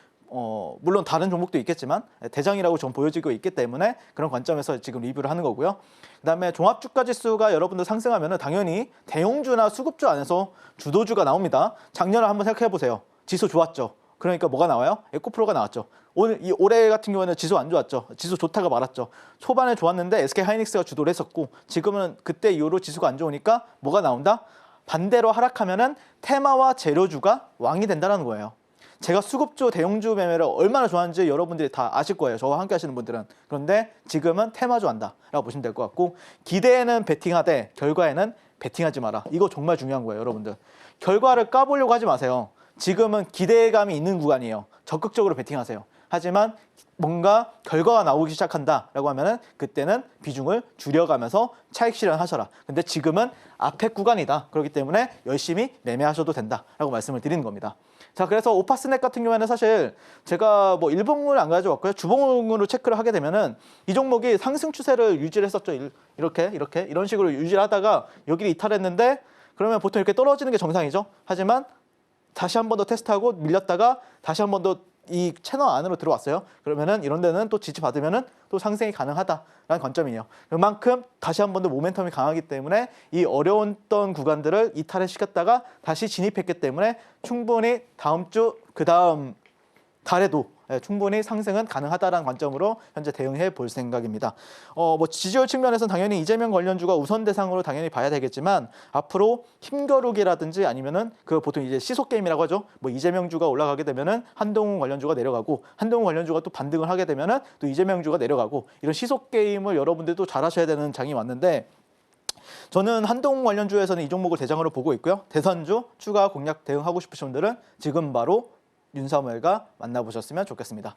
S2: 물론 다른 종목도 있겠지만 대장이라고 좀 보여지고 있기 때문에 그런 관점에서 지금 리뷰를 하는 거고요. 그다음에 종합주가 지수가 여러분들 상승하면은 당연히 대형주나 수급주 안에서 주도주가 나옵니다. 작년을 한번 생각해 보세요. 지수 좋았죠. 그러니까 뭐가 나와요? 에코프로가 나왔죠. 올해 같은 경우에는 지수 안 좋았죠. 지수 좋다가 말았죠. 초반에 좋았는데 SK하이닉스가 주도를 했었고 지금은 그때 이후로 지수가 안 좋으니까 뭐가 나온다? 반대로 하락하면은 테마와 재료주가 왕이 된다는 거예요. 제가 수급주, 대형주 매매를 얼마나 좋아하는지 여러분들이 다 아실 거예요. 저와 함께 하시는 분들은. 그런데 지금은 테마주 한다라고 보시면 될 것 같고 기대에는 베팅하되 결과에는 베팅하지 마라. 이거 정말 중요한 거예요, 여러분들. 결과를 까보려고 하지 마세요. 지금은 기대감이 있는 구간이에요. 적극적으로 베팅하세요. 하지만 뭔가 결과가 나오기 시작한다라고 하면은 그때는 비중을 줄여가면서 차익 실현하셔라. 근데 지금은 앞에 구간이다. 그렇기 때문에 열심히 매매하셔도 된다라고 말씀을 드리는 겁니다. 자, 그래서 오파스넷 같은 경우에는 사실 제가 뭐 일봉을 안 가져왔고요. 주봉으로 체크를 하게 되면은 이 종목이 상승 추세를 유지를 했었죠. 이렇게 이런 식으로 유지를 하다가 여기를 이탈했는데 그러면 보통 이렇게 떨어지는 게 정상이죠. 하지만 다시 한 번 더 테스트하고 밀렸다가 다시 한 번 더 이 채널 안으로 들어왔어요. 그러면은 이런 데는 또 지지 받으면은 또 상승이 가능하다라는 관점이에요. 그만큼 다시 한 번 더 모멘텀이 강하기 때문에 이 어려웠던 구간들을 이탈을 시켰다가 다시 진입했기 때문에 충분히 다음 주 그다음 달에도 충분히 상승은 가능하다는 관점으로 현재 대응해 볼 생각입니다. 뭐 지지율 측면에서는 당연히 이재명 관련주가 우선 대상으로 당연히 봐야 되겠지만 앞으로 힘겨루기라든지 아니면은 그 보통 이제 시속 게임이라고 하죠. 뭐 이재명 주가 올라가게 되면은 한동훈 관련주가 내려가고 한동훈 관련주가 또 반등을 하게 되면은 또 이재명 주가 내려가고 이런 시속 게임을 여러분들도 잘 하셔야 되는 장이 왔는데 저는 한동훈 관련주에서는 이 종목을 대장으로 보고 있고요. 대선주 추가 공략 대응하고 싶으신 분들은 지금 바로 윤사무엘과 만나보셨으면 좋겠습니다.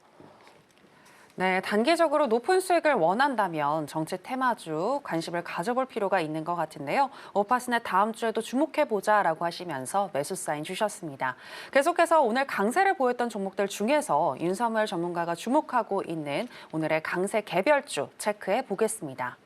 S1: 네, 단기적으로 높은 수익을 원한다면 정치 테마주 관심을 가져볼 필요가 있는 것 같은데요. 오파스넷 다음 주에도 주목해보자라고 하시면서 매수 사인 주셨습니다. 계속해서 오늘 강세를 보였던 종목들 중에서 윤사무엘 전문가가 주목하고 있는 오늘의 강세 개별주 체크해 보겠습니다.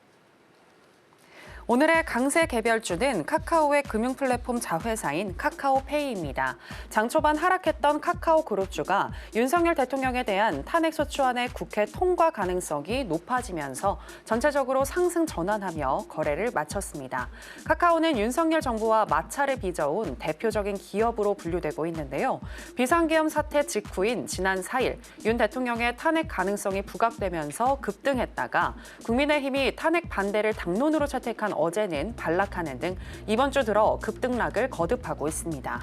S1: 오늘의 강세 개별주는 카카오의 금융 플랫폼 자회사인 카카오페이입니다. 장 초반 하락했던 카카오그룹주가 윤석열 대통령에 대한 탄핵소추안의 국회 통과 가능성이 높아지면서 전체적으로 상승 전환하며 거래를 마쳤습니다. 카카오는 윤석열 정부와 마찰을 빚어온 대표적인 기업으로 분류되고 있는데요. 비상계엄 사태 직후인 지난 4일 윤 대통령의 탄핵 가능성이 부각되면서 급등했다가 국민의힘이 탄핵 반대를 당론으로 채택한 어제는 반락하는 등 이번 주 들어 급등락을 거듭하고 있습니다.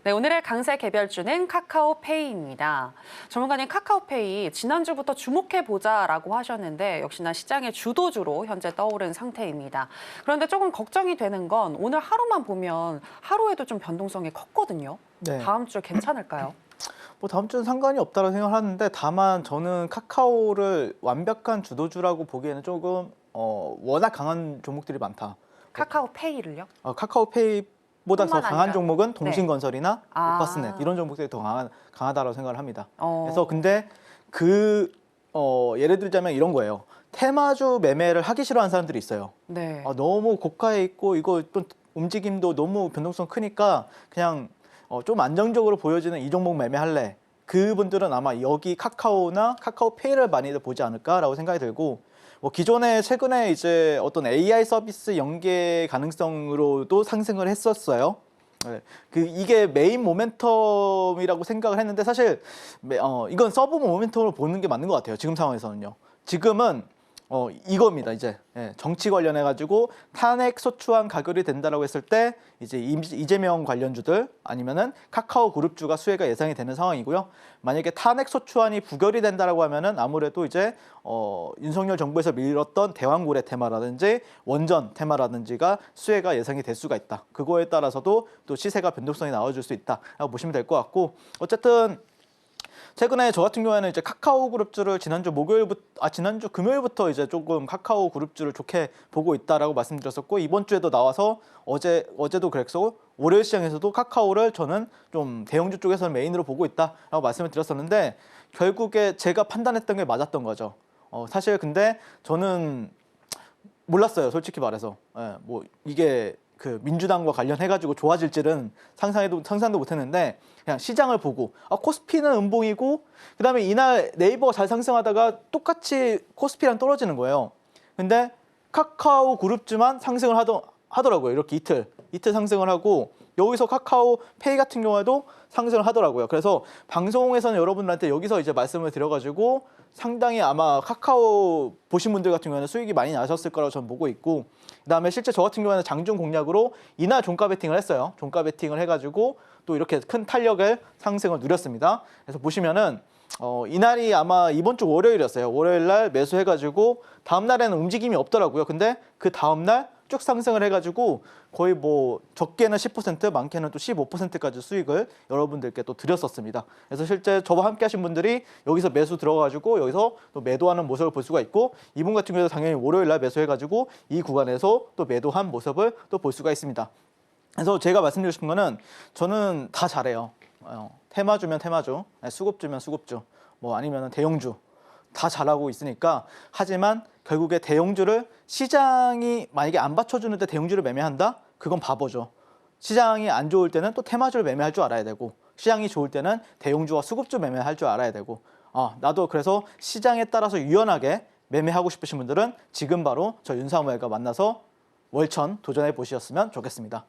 S1: 네, 오늘의 강세 개별주는 카카오페이입니다. 전문가님, 카카오페이 지난주부터 주목해보자라고 하셨는데 역시나 시장의 주도주로 현재 떠오른 상태입니다. 그런데 조금 걱정이 되는 건 오늘 하루만 보면 하루에도 좀 변동성이 컸거든요.
S2: 네.
S1: 다음 주 괜찮을까요?
S2: 뭐 다음 주는 상관이 없다고 생각을 하는데 다만 저는 카카오를 완벽한 주도주라고 보기에는 조금 워낙 강한 종목들이 많다.
S1: 카카오페이를요?
S2: 카카오페이보다 더
S1: 뿐만
S2: 강한
S1: 아니라.
S2: 종목은 동신건설이나
S1: 아.
S2: 오파스넷 이런 종목들이 더 강하다고 생각을 합니다.
S1: 어.
S2: 그래서 근데 예를 들자면 이런 거예요. 테마주 매매를 하기 싫어하는 사람들이 있어요.
S1: 네.
S2: 너무 고가에 있고 이거 또 움직임도 너무 변동성 크니까 그냥 좀 안정적으로 보여지는 이 종목 매매할래. 그분들은 아마 여기 카카오나 카카오페이를 많이들 보지 않을까라고 생각이 들고 뭐 기존에 최근에 이제 어떤 AI 서비스 연계 가능성으로도 상승을 했었어요. 네. 이게 메인 모멘텀이라고 생각을 했는데 사실 이건 서브 모멘텀으로 보는 게 맞는 것 같아요. 지금 상황에서는요. 지금은 이겁니다. 이제 정치 관련해 가지고 탄핵 소추안 가결이 된다라고 했을 때 이제 이재명 관련주들 아니면은 카카오 그룹주가 수혜가 예상이 되는 상황이고요. 만약에 탄핵 소추안이 부결이 된다라고 하면은 아무래도 이제 윤석열 정부에서 밀었던 대왕고래 테마라든지 원전 테마라든지가 수혜가 예상이 될 수가 있다. 그거에 따라서도 또 시세가 변동성이 나와줄 수 있다라고 보시면 될 것 같고 어쨌든. 최근에 저 같은 경우에는 이제 카카오 그룹주를 지난주 금요일부터 이제 조금 카카오 그룹주를 좋게 보고 있다라고 말씀드렸었고 이번 주에도 나와서 어제도 그랬고 월요일 시장에서도 카카오를 저는 좀 대형주 쪽에서는 메인으로 보고 있다라고 말씀을 드렸었는데 결국에 제가 판단했던 게 맞았던 거죠. 사실 근데 저는 몰랐어요, 솔직히 말해서. 뭐 이게 그 민주당과 관련해가지고 좋아질지는 상상도 못했는데 그냥 시장을 보고 코스피는 음봉이고 그다음에 이날 네이버가 잘 상승하다가 똑같이 코스피랑 떨어지는 거예요. 근데 카카오 그룹주만 상승을 하더라고요. 이렇게 이틀 상승을 하고 여기서 카카오페이 같은 경우에도 상승을 하더라고요. 그래서 방송에서는 여러분들한테 여기서 이제 말씀을 드려가지고 상당히 아마 카카오 보신 분들 같은 경우에는 수익이 많이 나셨을 거라고 저는 보고 있고 그다음에 실제 저 같은 경우에는 장중 공략으로 이날 종가 베팅을 했어요. 종가 베팅을 해가지고 또 이렇게 큰 탄력을 상승을 누렸습니다. 그래서 보시면은 이날이 아마 이번 주 월요일이었어요. 월요일 날 매수해가지고 다음 날에는 움직임이 없더라고요. 근데 그 다음 날 쭉 상승을 해가지고 거의 뭐 적게는 10%, 많게는 또 15%까지 수익을 여러분들께 또 드렸었습니다. 그래서 실제 저와 함께 하신 분들이 여기서 매수 들어가가지고 여기서 또 매도하는 모습을 볼 수가 있고 이분 같은 경우도 당연히 월요일 날 매수해가지고 이 구간에서 또 매도한 모습을 또 볼 수가 있습니다. 그래서 제가 말씀드리고 싶은 거는 저는 다 잘해요. 테마주면 테마주, 수급주면 수급주, 뭐 아니면 대형주 다 잘하고 있으니까. 하지만 결국에 대형주를 시장이 만약에 안 받쳐주는데 대형주를 매매한다? 그건 바보죠. 시장이 안 좋을 때는 또 테마주를 매매할 줄 알아야 되고, 시장이 좋을 때는 대형주와 수급주 매매할 줄 알아야 되고, 나도 그래서 시장에 따라서 유연하게 매매하고 싶으신 분들은 지금 바로 저 윤사무엘과 만나서 월천 도전해 보셨으면 좋겠습니다.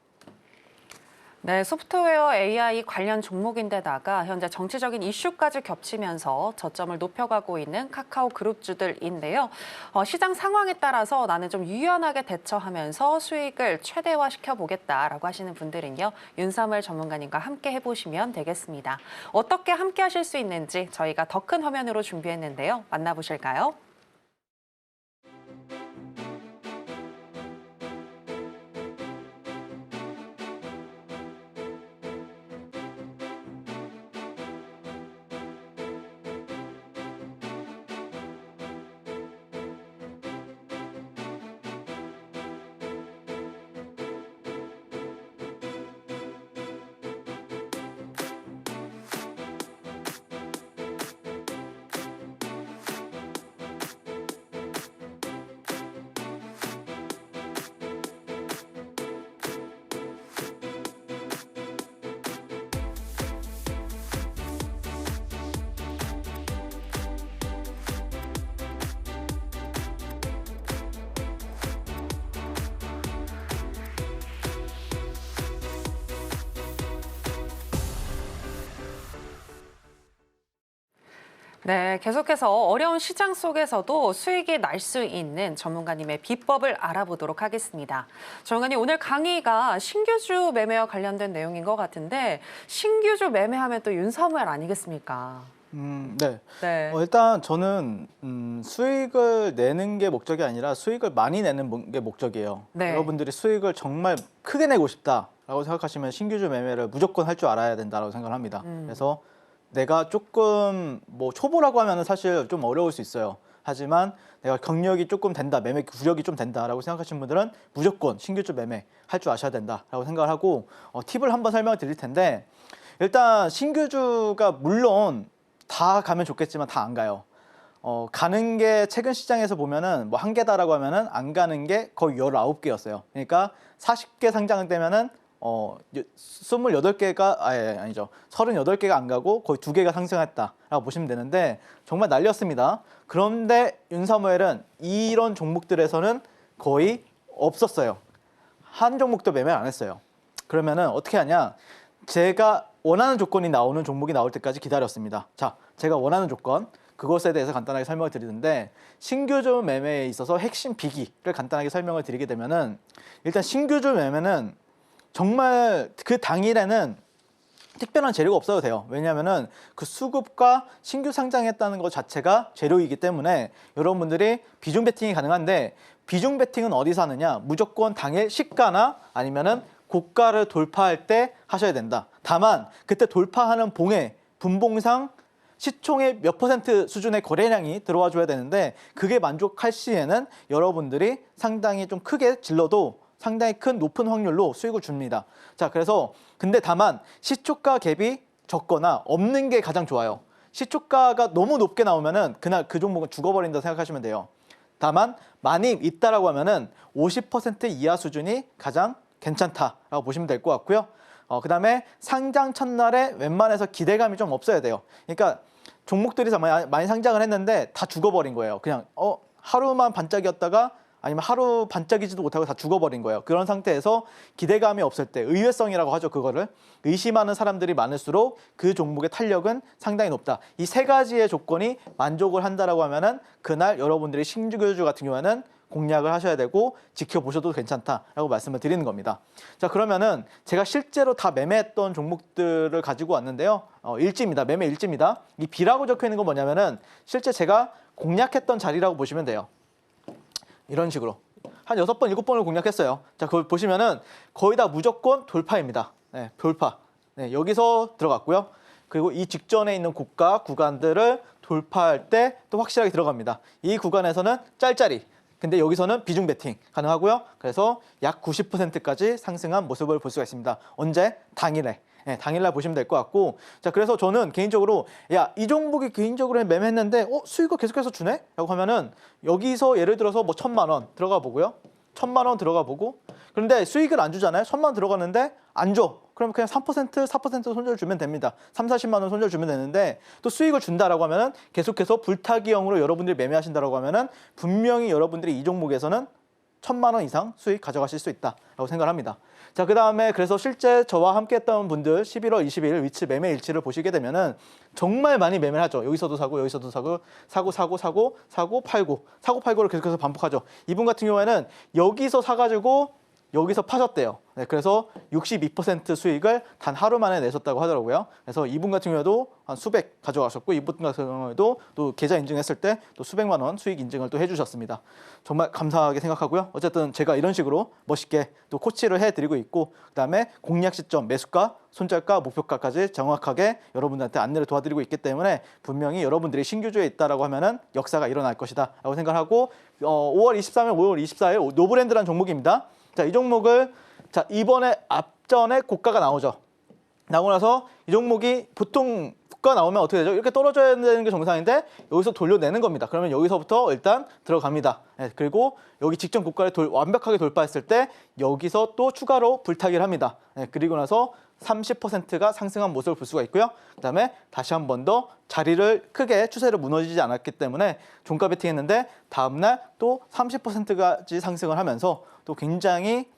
S1: 네, 소프트웨어 AI 관련 종목인데다가 현재 정치적인 이슈까지 겹치면서 저점을 높여가고 있는 카카오 그룹주들인데요. 시장 상황에 따라서 나는 좀 유연하게 대처하면서 수익을 최대화시켜 보겠다라고 하시는 분들은요. 윤사무엘 전문가님과 함께 해보시면 되겠습니다. 어떻게 함께 하실 수 있는지 저희가 더 큰 화면으로 준비했는데요. 만나보실까요? 네, 계속해서 어려운 시장 속에서도 수익이 날 수 있는 전문가님의 비법을 알아보도록 하겠습니다. 전문가님, 오늘 강의가 신규주 매매와 관련된 내용인 것 같은데 신규주 매매하면 또 윤사무엘 아니겠습니까?
S2: 네.
S1: 네.
S2: 일단 저는 수익을 내는 게 목적이 아니라 수익을 많이 내는 게 목적이에요.
S1: 네.
S2: 여러분들이 수익을 정말 크게 내고 싶다라고 생각하시면 신규주 매매를 무조건 할 줄 알아야 된다고 생각을 합니다. 그래서 내가 조금 뭐 초보라고 하면 사실 좀 어려울 수 있어요. 하지만 내가 경력이 조금 된다, 매매 구력이 좀 된다라고 생각하시는 분들은 무조건 신규주 매매 할 줄 아셔야 된다라고 생각을 하고, 팁을 한번 설명을 드릴 텐데, 일단 신규주가 물론 다 가면 좋겠지만 다 안 가요. 가는 게 최근 시장에서 보면은 뭐 한 개다라고 하면은 안 가는 게 거의 19개였어요. 그러니까 40개 상장되면은 28개가 아니죠. 38개가 안 가고 거의 2개가 상승했다라고 보시면 되는데 정말 난리였습니다. 그런데 윤사무엘은 이런 종목들에서는 거의 없었어요. 한 종목도 매매를 안 했어요. 그러면은 어떻게 하냐? 제가 원하는 조건이 나오는 종목이 나올 때까지 기다렸습니다. 자, 제가 원하는 조건, 그것에 대해서 간단하게 설명을 드리는데, 신규주 매매에 있어서 핵심 비기를 간단하게 설명을 드리게 되면은, 일단 신규주 매매는 정말 그 당일에는 특별한 재료가 없어도 돼요. 왜냐하면은 그 수급과 신규 상장했다는 것 자체가 재료이기 때문에 여러분들이 비중 베팅이 가능한데, 비중 베팅은 어디서 하느냐? 무조건 당일 시가나 아니면은 고가를 돌파할 때 하셔야 된다. 다만 그때 돌파하는 봉의 분봉상 시총의 몇 % 수준의 거래량이 들어와 줘야 되는데, 그게 만족할 시에는 여러분들이 상당히 좀 크게 질러도 상당히 큰 높은 확률로 수익을 줍니다. 자, 그래서 근데 다만 시초가 갭이 적거나 없는 게 가장 좋아요. 시초가가 너무 높게 나오면은 그날 그 종목은 죽어버린다 생각하시면 돼요. 다만 많이 있다라고 하면은 50% 이하 수준이 가장 괜찮다라고 보시면 될 것 같고요. 그다음에 상장 첫날에 웬만해서 기대감이 좀 없어야 돼요. 그러니까 종목들이 많이 상장을 했는데 다 죽어버린 거예요. 그냥 하루만 반짝이었다가 아니면 하루 반짝이지도 못하고 다 죽어버린 거예요. 그런 상태에서 기대감이 없을 때, 의외성이라고 하죠. 그거를 의심하는 사람들이 많을수록 그 종목의 탄력은 상당히 높다. 이 세 가지의 조건이 만족을 한다라고 하면은 그날 여러분들이 신규주 같은 경우에는 공략을 하셔야 되고 지켜보셔도 괜찮다라고 말씀을 드리는 겁니다. 자, 그러면은 제가 실제로 다 매매했던 종목들을 가지고 왔는데요. 일지입니다. 매매 일지입니다. 이 B라고 적혀 있는 건 뭐냐면은 실제 제가 공략했던 자리라고 보시면 돼요. 이런 식으로 한 6번, 7번을 공략했어요. 자, 그걸 보시면은 거의 다 무조건 돌파입니다. 네, 돌파. 네, 여기서 들어갔고요. 그리고 이 직전에 있는 고가 구간들을 돌파할 때 또 확실하게 들어갑니다. 이 구간에서는 짤짤이. 근데 여기서는 비중 베팅 가능하고요. 그래서 약 90%까지 상승한 모습을 볼 수가 있습니다. 언제? 당일에. 당일날 보시면 될 것 같고, 자 그래서 저는 개인적으로 야 이 종목이 개인적으로 매매했는데 수익을 계속해서 주네? 라고 하면은 여기서 예를 들어서 뭐 1,000만 원 들어가 보고요. 1,000만 원 들어가 보고, 그런데 수익을 안 주잖아요. 1,000만 원 들어가는데 안 줘. 그럼 그냥 3%, 4% 손절 주면 됩니다. 3, 40만 원 손절 주면 되는데, 또 수익을 준다라고 하면은 계속해서 불타기형으로 여러분들이 매매하신다라고 하면은 분명히 여러분들이 이 종목에서는 1,000만 원 이상 수익 가져가실 수 있다라고 생각을 합니다. 자, 그 다음에 그래서 실제 저와 함께 했던 분들 11월 20일 위치 매매 일치를 보시게 되면은 정말 많이 매매를 하죠. 여기서도 사고, 여기서도 사고, 팔고를 계속해서 반복하죠. 이분 같은 경우에는 여기서 사가지고 여기서 파셨대요. 그래서 62% 수익을 단 하루 만에 내셨다고 하더라고요. 그래서 이분 같은 경우에도 한 수백 가져가셨고, 이분 같은 경우에도 또 계좌 인증했을 때 또 수백만 원 수익 인증을 또 해주셨습니다. 정말 감사하게 생각하고요. 어쨌든 제가 이런 식으로 멋있게 또 코치를 해드리고 있고, 그다음에 공략 시점, 매수가, 손절가, 목표가까지 정확하게 여러분들한테 안내를 도와드리고 있기 때문에 분명히 여러분들이 신규주에 있다라고 하면은 역사가 일어날 것이다라고 생각하고, 5월 23일, 5월 24일 노브랜드라는 종목입니다. 자, 이 종목을 자 이번에 앞전에 고가가 나오죠. 나오고 나서 이 종목이 보통 고가 나오면 어떻게 되죠? 이렇게 떨어져야 되는 게 정상인데 여기서 돌려내는 겁니다. 그러면 여기서부터 일단 들어갑니다. 그리고 여기 직전 고가를 완벽하게 돌파했을 때 여기서 또 추가로 불타기를 합니다. 그리고 나서 30%가 상승한 모습을 볼 수가 있고요. 그다음에 다시 한 번 더 자리를 크게 추세를 무너지지 않았기 때문에 종가 베팅했는데 다음날 또 30%까지 상승을 하면서 또 굉장히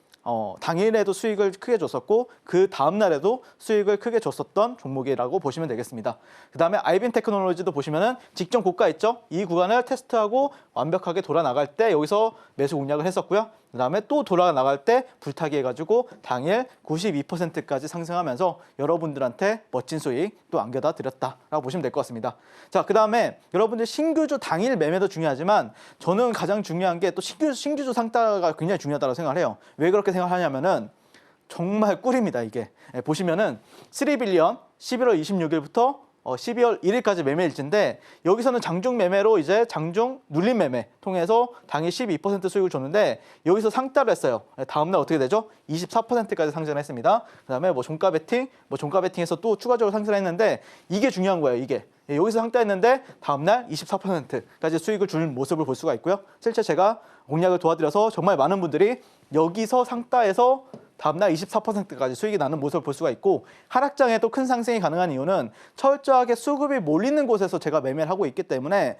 S2: 당일에도 수익을 크게 줬었고 그 다음날에도 수익을 크게 줬었던 종목이라고 보시면 되겠습니다. 그 다음에 아이빈 테크놀로지도 보시면은 직전 고가 있죠? 이 구간을 테스트하고 완벽하게 돌아 나갈 때 여기서 매수 공략을 했었고요. 그 다음에 또 돌아 나갈 때 불타기 해가지고 당일 92%까지 상승하면서 여러분들한테 멋진 수익 또 안겨다 드렸다라고 보시면 될 것 같습니다. 자, 그 다음에 여러분들 신규주 당일 매매도 중요하지만 저는 가장 중요한 게 또 신규주 상따가 굉장히 중요하다고 생각을 해요. 왜 그렇게 생각하냐면은 정말 꿀입니다. 이게 보시면은 3빌리언 11월 26일부터 12월 1일까지 매매 일지인데 여기서는 장중 매매로 이제 장중 눌림 매매 통해서 당일 12% 수익을 줬는데 여기서 상따를 했어요. 다음날 어떻게 되죠? 24%까지 상승을 했습니다. 그다음에 뭐 종가 베팅, 종가 베팅에서 또 추가적으로 상승을 했는데 이게 중요한 거예요. 이게 여기서 상따했는데 다음날 24%까지 수익을 준 모습을 볼 수가 있고요. 실제 제가 공략을 도와드려서 정말 많은 분들이 여기서 상따해서 다음날 24%까지 수익이 나는 모습을 볼 수가 있고, 하락장에도 큰 상승이 가능한 이유는 철저하게 수급이 몰리는 곳에서 제가 매매를 하고 있기 때문에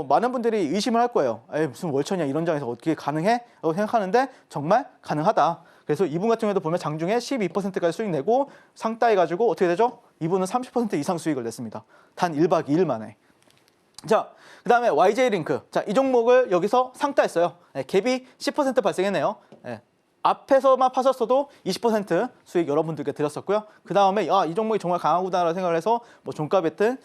S2: 많은 분들이 의심을 할 거예요. 에이, 무슨 월천이야, 이런 장에서 어떻게 가능해? 라고 생각하는데 정말 가능하다. 그래서 이분 같은 경우도 보면 장중에 12%까지 수익 내고 상따해가지고 어떻게 되죠? 이분은 30% 이상 수익을 냈습니다. 단 1박 2일 만에. 자, 그 다음에 YJ링크. 자, 이 종목을 여기서 상따했어요. 갭이 10% 발생했네요. 앞에서만 파셨어도 20% 수익 여러분들께 드렸었고요. 그 다음에 이 종목이 정말 강하구나라고 생각을 해서 뭐 종가 베팅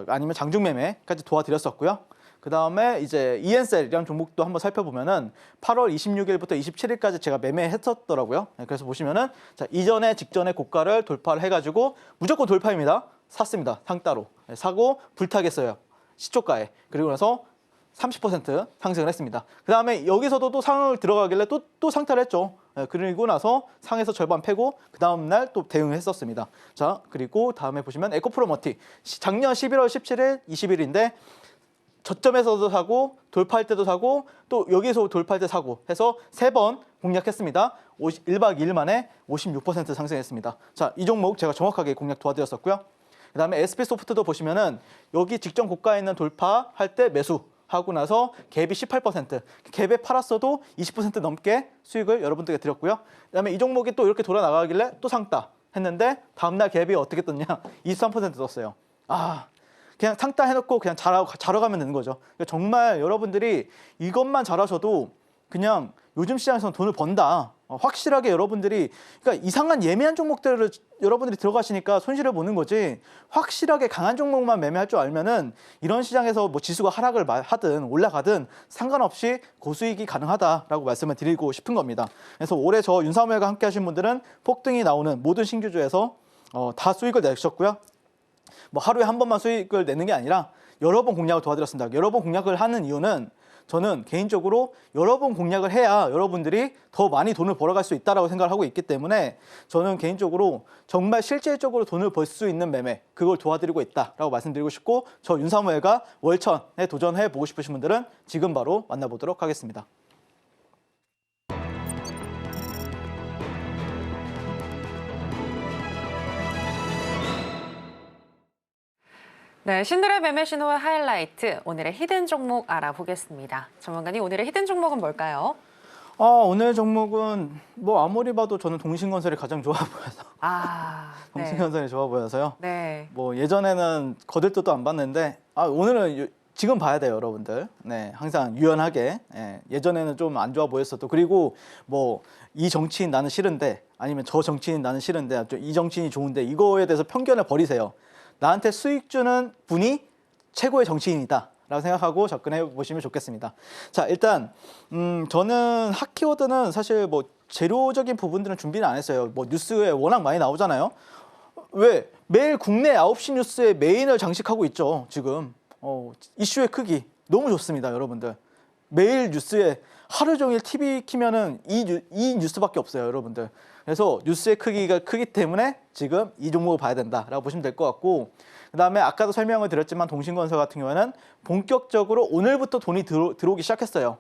S2: 아니면 장중 매매까지 도와드렸었고요. 그 다음에 이제 ENCell이라는 종목도 한번 살펴보면은 8월 26일부터 27일까지 제가 매매했었더라고요. 그래서 보시면은 자, 이전에 직전에 고가를 돌파를 해가지고 무조건 돌파입니다. 샀습니다. 상따로 사고 불타겠어요. 시초가에. 그리고 나서 30% 상승을 했습니다. 그 다음에 여기서도 또 상을 들어가길래 또 상타를 했죠. 그리고 나서 상에서 절반 패고 그 다음날 또 대응을 했었습니다. 자, 그리고 다음에 보시면 에코프로머티 작년 11월 17일, 20일인데 저점에서도 사고 돌파할 때도 사고 또 여기서 돌파할 때 사고 해서 3번 공략했습니다. 1박 2일 만에 56% 상승했습니다. 자, 이 종목 제가 정확하게 공략 도와드렸었고요. 그 다음에 SP소프트도 보시면은 여기 직전 고가에 있는 돌파할 때 매수 하고 나서 갭이 18%, 갭에 팔았어도 20% 넘게 수익을 여러분들께 드렸고요. 그다음에 이 종목이 또 이렇게 돌아 나가길래 또 상따 했는데 다음날 갭이 어떻게 떴냐? 23% 떴어요. 그냥 상따 해놓고 그냥 자러 가면 되는 거죠. 그러니까 정말 여러분들이 이것만 잘하셔도 그냥 요즘 시장에서는 돈을 번다. 확실하게 여러분들이 그러니까 이상한 예매한 종목들을 여러분들이 들어가시니까 손실을 보는 거지, 확실하게 강한 종목만 매매할 줄 알면은 이런 시장에서 뭐 지수가 하락을 하든 올라가든 상관없이 고수익이 가능하다라고 말씀을 드리고 싶은 겁니다. 그래서 올해 저 윤사무엘과 함께 하신 분들은 폭등이 나오는 모든 신규주에서 다 수익을 내셨고요. 뭐 하루에 한 번만 수익을 내는 게 아니라 여러 번 공략을 도와드렸습니다. 여러 번 공략을 하는 이유는 저는 개인적으로 여러 번 공략을 해야 여러분들이 더 많이 돈을 벌어갈 수 있다고 생각을 하고 있기 때문에 저는 개인적으로 정말 실질적으로 돈을 벌 수 있는 매매, 그걸 도와드리고 있다라고 말씀드리고 싶고, 저 윤사무엘과 월천에 도전해 보고 싶으신 분들은 지금 바로 만나보도록 하겠습니다.
S1: 네, 신들의 매매 신호의 하이라이트, 오늘의 히든 종목 알아보겠습니다. 전문가님, 오늘의 히든 종목은 뭘까요?
S2: 오늘 종목은 뭐 아무리 봐도 저는 동신건설이 가장 좋아 보여서
S1: 네.
S2: 동신건설이 좋아 보여서요.
S1: 네.
S2: 뭐 예전에는 거들떠도 안 봤는데 오늘은 지금 봐야 돼요, 여러분들. 네, 항상 유연하게. 예전에는 좀 안 좋아 보였어도, 그리고 뭐 이 정치인 나는 싫은데, 아니면 저 정치인 나는 싫은데, 이 정치인이 좋은데, 이거에 대해서 편견을 버리세요. 나한테 수익 주는 분이 최고의 정치인이다 라고 생각하고 접근해 보시면 좋겠습니다. 자, 일단 저는 핫키워드는 사실 뭐 재료적인 부분들은 준비는 안 했어요. 뭐 뉴스에 워낙 많이 나오잖아요. 왜? 매일 국내 9시 뉴스에 메인을 장식하고 있죠, 지금. 이슈의 크기 너무 좋습니다, 여러분들. 매일 뉴스에 하루 종일 TV 키면은 이 뉴스밖에 없어요, 여러분들. 그래서 뉴스의 크기가 크기 때문에 지금 이 종목을 봐야 된다라고 보시면 될 것 같고, 그다음에 아까도 설명을 드렸지만 동신건설 같은 경우에는 본격적으로 오늘부터 돈이 들어오기 시작했어요.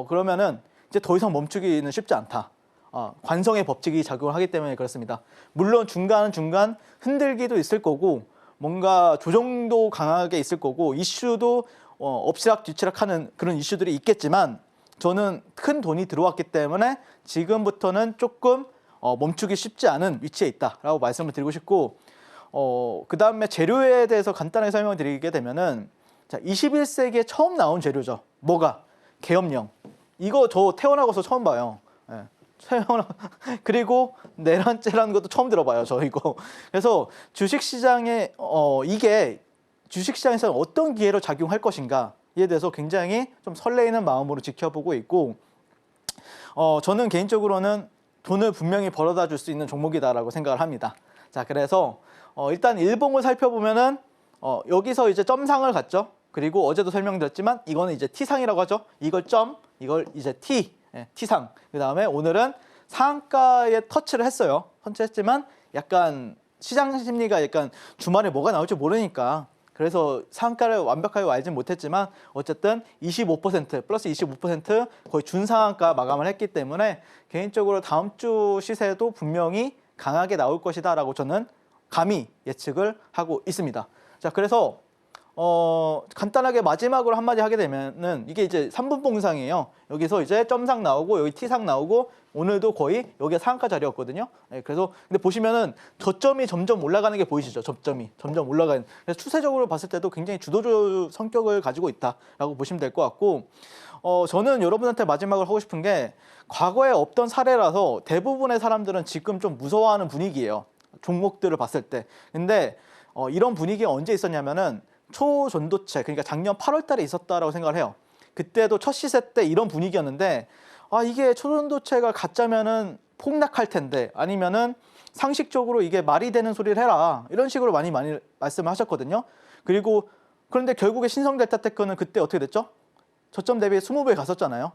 S2: 그러면은 이제 더 이상 멈추기는 쉽지 않다. 관성의 법칙이 작용을 하기 때문에 그렇습니다. 물론 중간 흔들기도 있을 거고, 뭔가 조정도 강하게 있을 거고, 이슈도 엎치락뒤치락하는 그런 이슈들이 있겠지만, 저는 큰 돈이 들어왔기 때문에 지금부터는 조금 멈추기 쉽지 않은 위치에 있다라고 말씀을 드리고 싶고, 그 다음에 재료에 대해서 간단하게 설명을 드리게 되면은, 자, 21세기에 처음 나온 재료죠. 뭐가? 계엄령. 이거 저 태어나고서 처음 봐요. 예. 그리고 내란죄라는 것도 처음 들어봐요, 저 이거. 그래서 주식시장에 이게 주식시장에서 어떤 기회로 작용할 것인가에 대해서 굉장히 좀 설레이는 마음으로 지켜보고 있고, 저는 개인적으로는 돈을 분명히 벌어다 줄 수 있는 종목이다라고 생각을 합니다. 자, 그래서 일단 일봉을 살펴보면은 여기서 이제 점상을 갔죠. 그리고 어제도 설명드렸지만 이거는 이제 T상이라고 하죠. 이걸 점, 이걸 이제 T상. 그 다음에 오늘은 상한가에 터치를 했어요. 터치했지만 약간 시장 심리가 약간 주말에 뭐가 나올지 모르니까, 그래서 상한가를 완벽하게 알진 못했지만 어쨌든 25% 플러스 25% 거의 준상한가 마감을 했기 때문에 개인적으로 다음 주 시세도 분명히 강하게 나올 것이다 라고 저는 감히 예측을 하고 있습니다. 자, 그래서 간단하게 마지막으로 한마디 하게 되면은, 이게 이제 3분 봉상이에요. 여기서 이제 점상 나오고 여기 T상 나오고, 오늘도 거의 여기가 상한가 자리였거든요. 네, 그래서 근데 보시면은 저점이 점점 올라가는 게 보이시죠? 저점이 점점 올라가는. 그래서 추세적으로 봤을 때도 굉장히 주도적 성격을 가지고 있다라고 보시면 될 것 같고, 저는 여러분한테 마지막으로 하고 싶은 게, 과거에 없던 사례라서 대부분의 사람들은 지금 좀 무서워하는 분위기예요, 종목들을 봤을 때. 근데 이런 분위기가 언제 있었냐면은 초전도체, 그러니까 작년 8월 달에 있었다라고 생각을 해요. 그때도 첫 시세 때 이런 분위기였는데, 이게 초전도체가 가짜면은 폭락할 텐데, 아니면은 상식적으로 이게 말이 되는 소리를 해라, 이런 식으로 많이 말씀을 하셨거든요. 그런데 결국에 신성델타테크는 그때 어떻게 됐죠? 저점 대비 20배 갔었잖아요.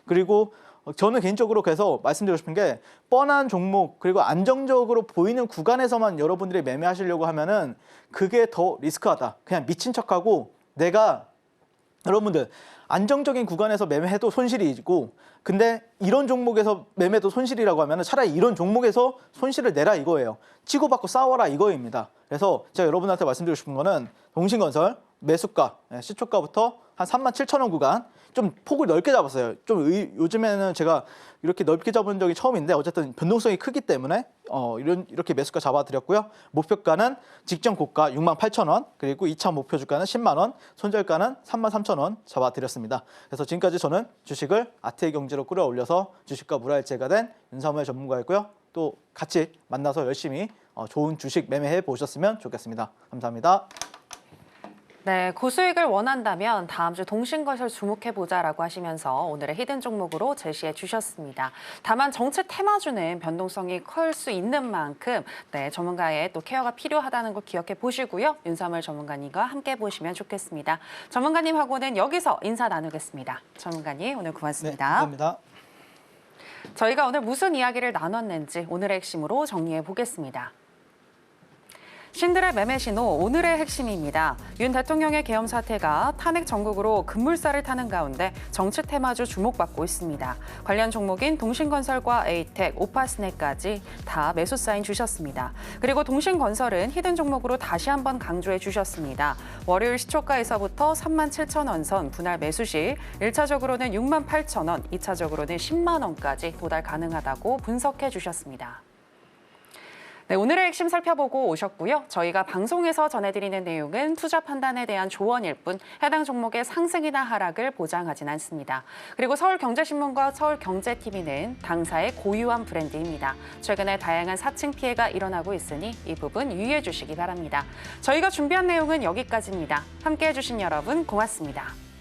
S2: 그리고 저는 개인적으로 그래서 말씀드리고 싶은 게, 뻔한 종목 그리고 안정적으로 보이는 구간에서만 여러분들이 매매하시려고 하면은 그게 더 리스크하다. 그냥 미친 척하고, 내가 여러분들 안정적인 구간에서 매매해도 손실이고, 근데 이런 종목에서 매매도 손실이라고 하면은 차라리 이런 종목에서 손실을 내라 이거예요. 치고받고 싸워라 이거입니다. 그래서 제가 여러분한테 말씀드리고 싶은 거는, 동신건설 매수가, 시초가부터 한 37,000원 구간 좀 폭을 넓게 잡았어요. 요즘에는 제가 이렇게 넓게 잡은 적이 처음인데, 어쨌든 변동성이 크기 때문에 이렇게 매수가 잡아드렸고요. 목표가는 직전 고가 68,000원, 그리고 2차 목표 주가는 10만 원, 손절가는 33,000원 잡아드렸습니다. 그래서 지금까지 저는 주식을 아트의 경제로 끌어올려서 주식과 물알제가 된 윤사무엘 전문가였고요. 또 같이 만나서 열심히 좋은 주식 매매해 보셨으면 좋겠습니다. 감사합니다.
S1: 네, 고수익을 원한다면 다음 주 동신건설 주목해보자라고 하시면서 오늘의 히든 종목으로 제시해 주셨습니다. 다만 정체 테마주는 변동성이 클 수 있는 만큼 전문가의 또 케어가 필요하다는 걸 기억해 보시고요. 윤삼월 전문가님과 함께 보시면 좋겠습니다. 전문가님하고는 여기서 인사 나누겠습니다. 전문가님 오늘 고맙습니다.
S3: 네, 감사합니다.
S1: 저희가 오늘 무슨 이야기를 나눴는지 오늘의 핵심으로 정리해 보겠습니다. 신들의 매매 신호 오늘의 핵심입니다. 윤 대통령의 계엄 사태가 탄핵 전국으로 급물살을 타는 가운데 정치 테마주 주목받고 있습니다. 관련 종목인 동신건설과 에이텍, 오파스넷까지 다 매수 사인 주셨습니다. 그리고 동신건설은 히든 종목으로 다시 한번 강조해 주셨습니다. 월요일 시초가에서부터 37,000원 선 분할 매수 시 1차적으로는 68,000원, 2차적으로는 10만 원까지 도달 가능하다고 분석해 주셨습니다. 네, 오늘의 핵심 살펴보고 오셨고요. 저희가 방송에서 전해드리는 내용은 투자 판단에 대한 조언일 뿐 해당 종목의 상승이나 하락을 보장하진 않습니다. 그리고 서울경제신문과 서울경제TV는 당사의 고유한 브랜드입니다. 최근에 다양한 사칭 피해가 일어나고 있으니 이 부분 유의해 주시기 바랍니다. 저희가 준비한 내용은 여기까지입니다. 함께해 주신 여러분 고맙습니다.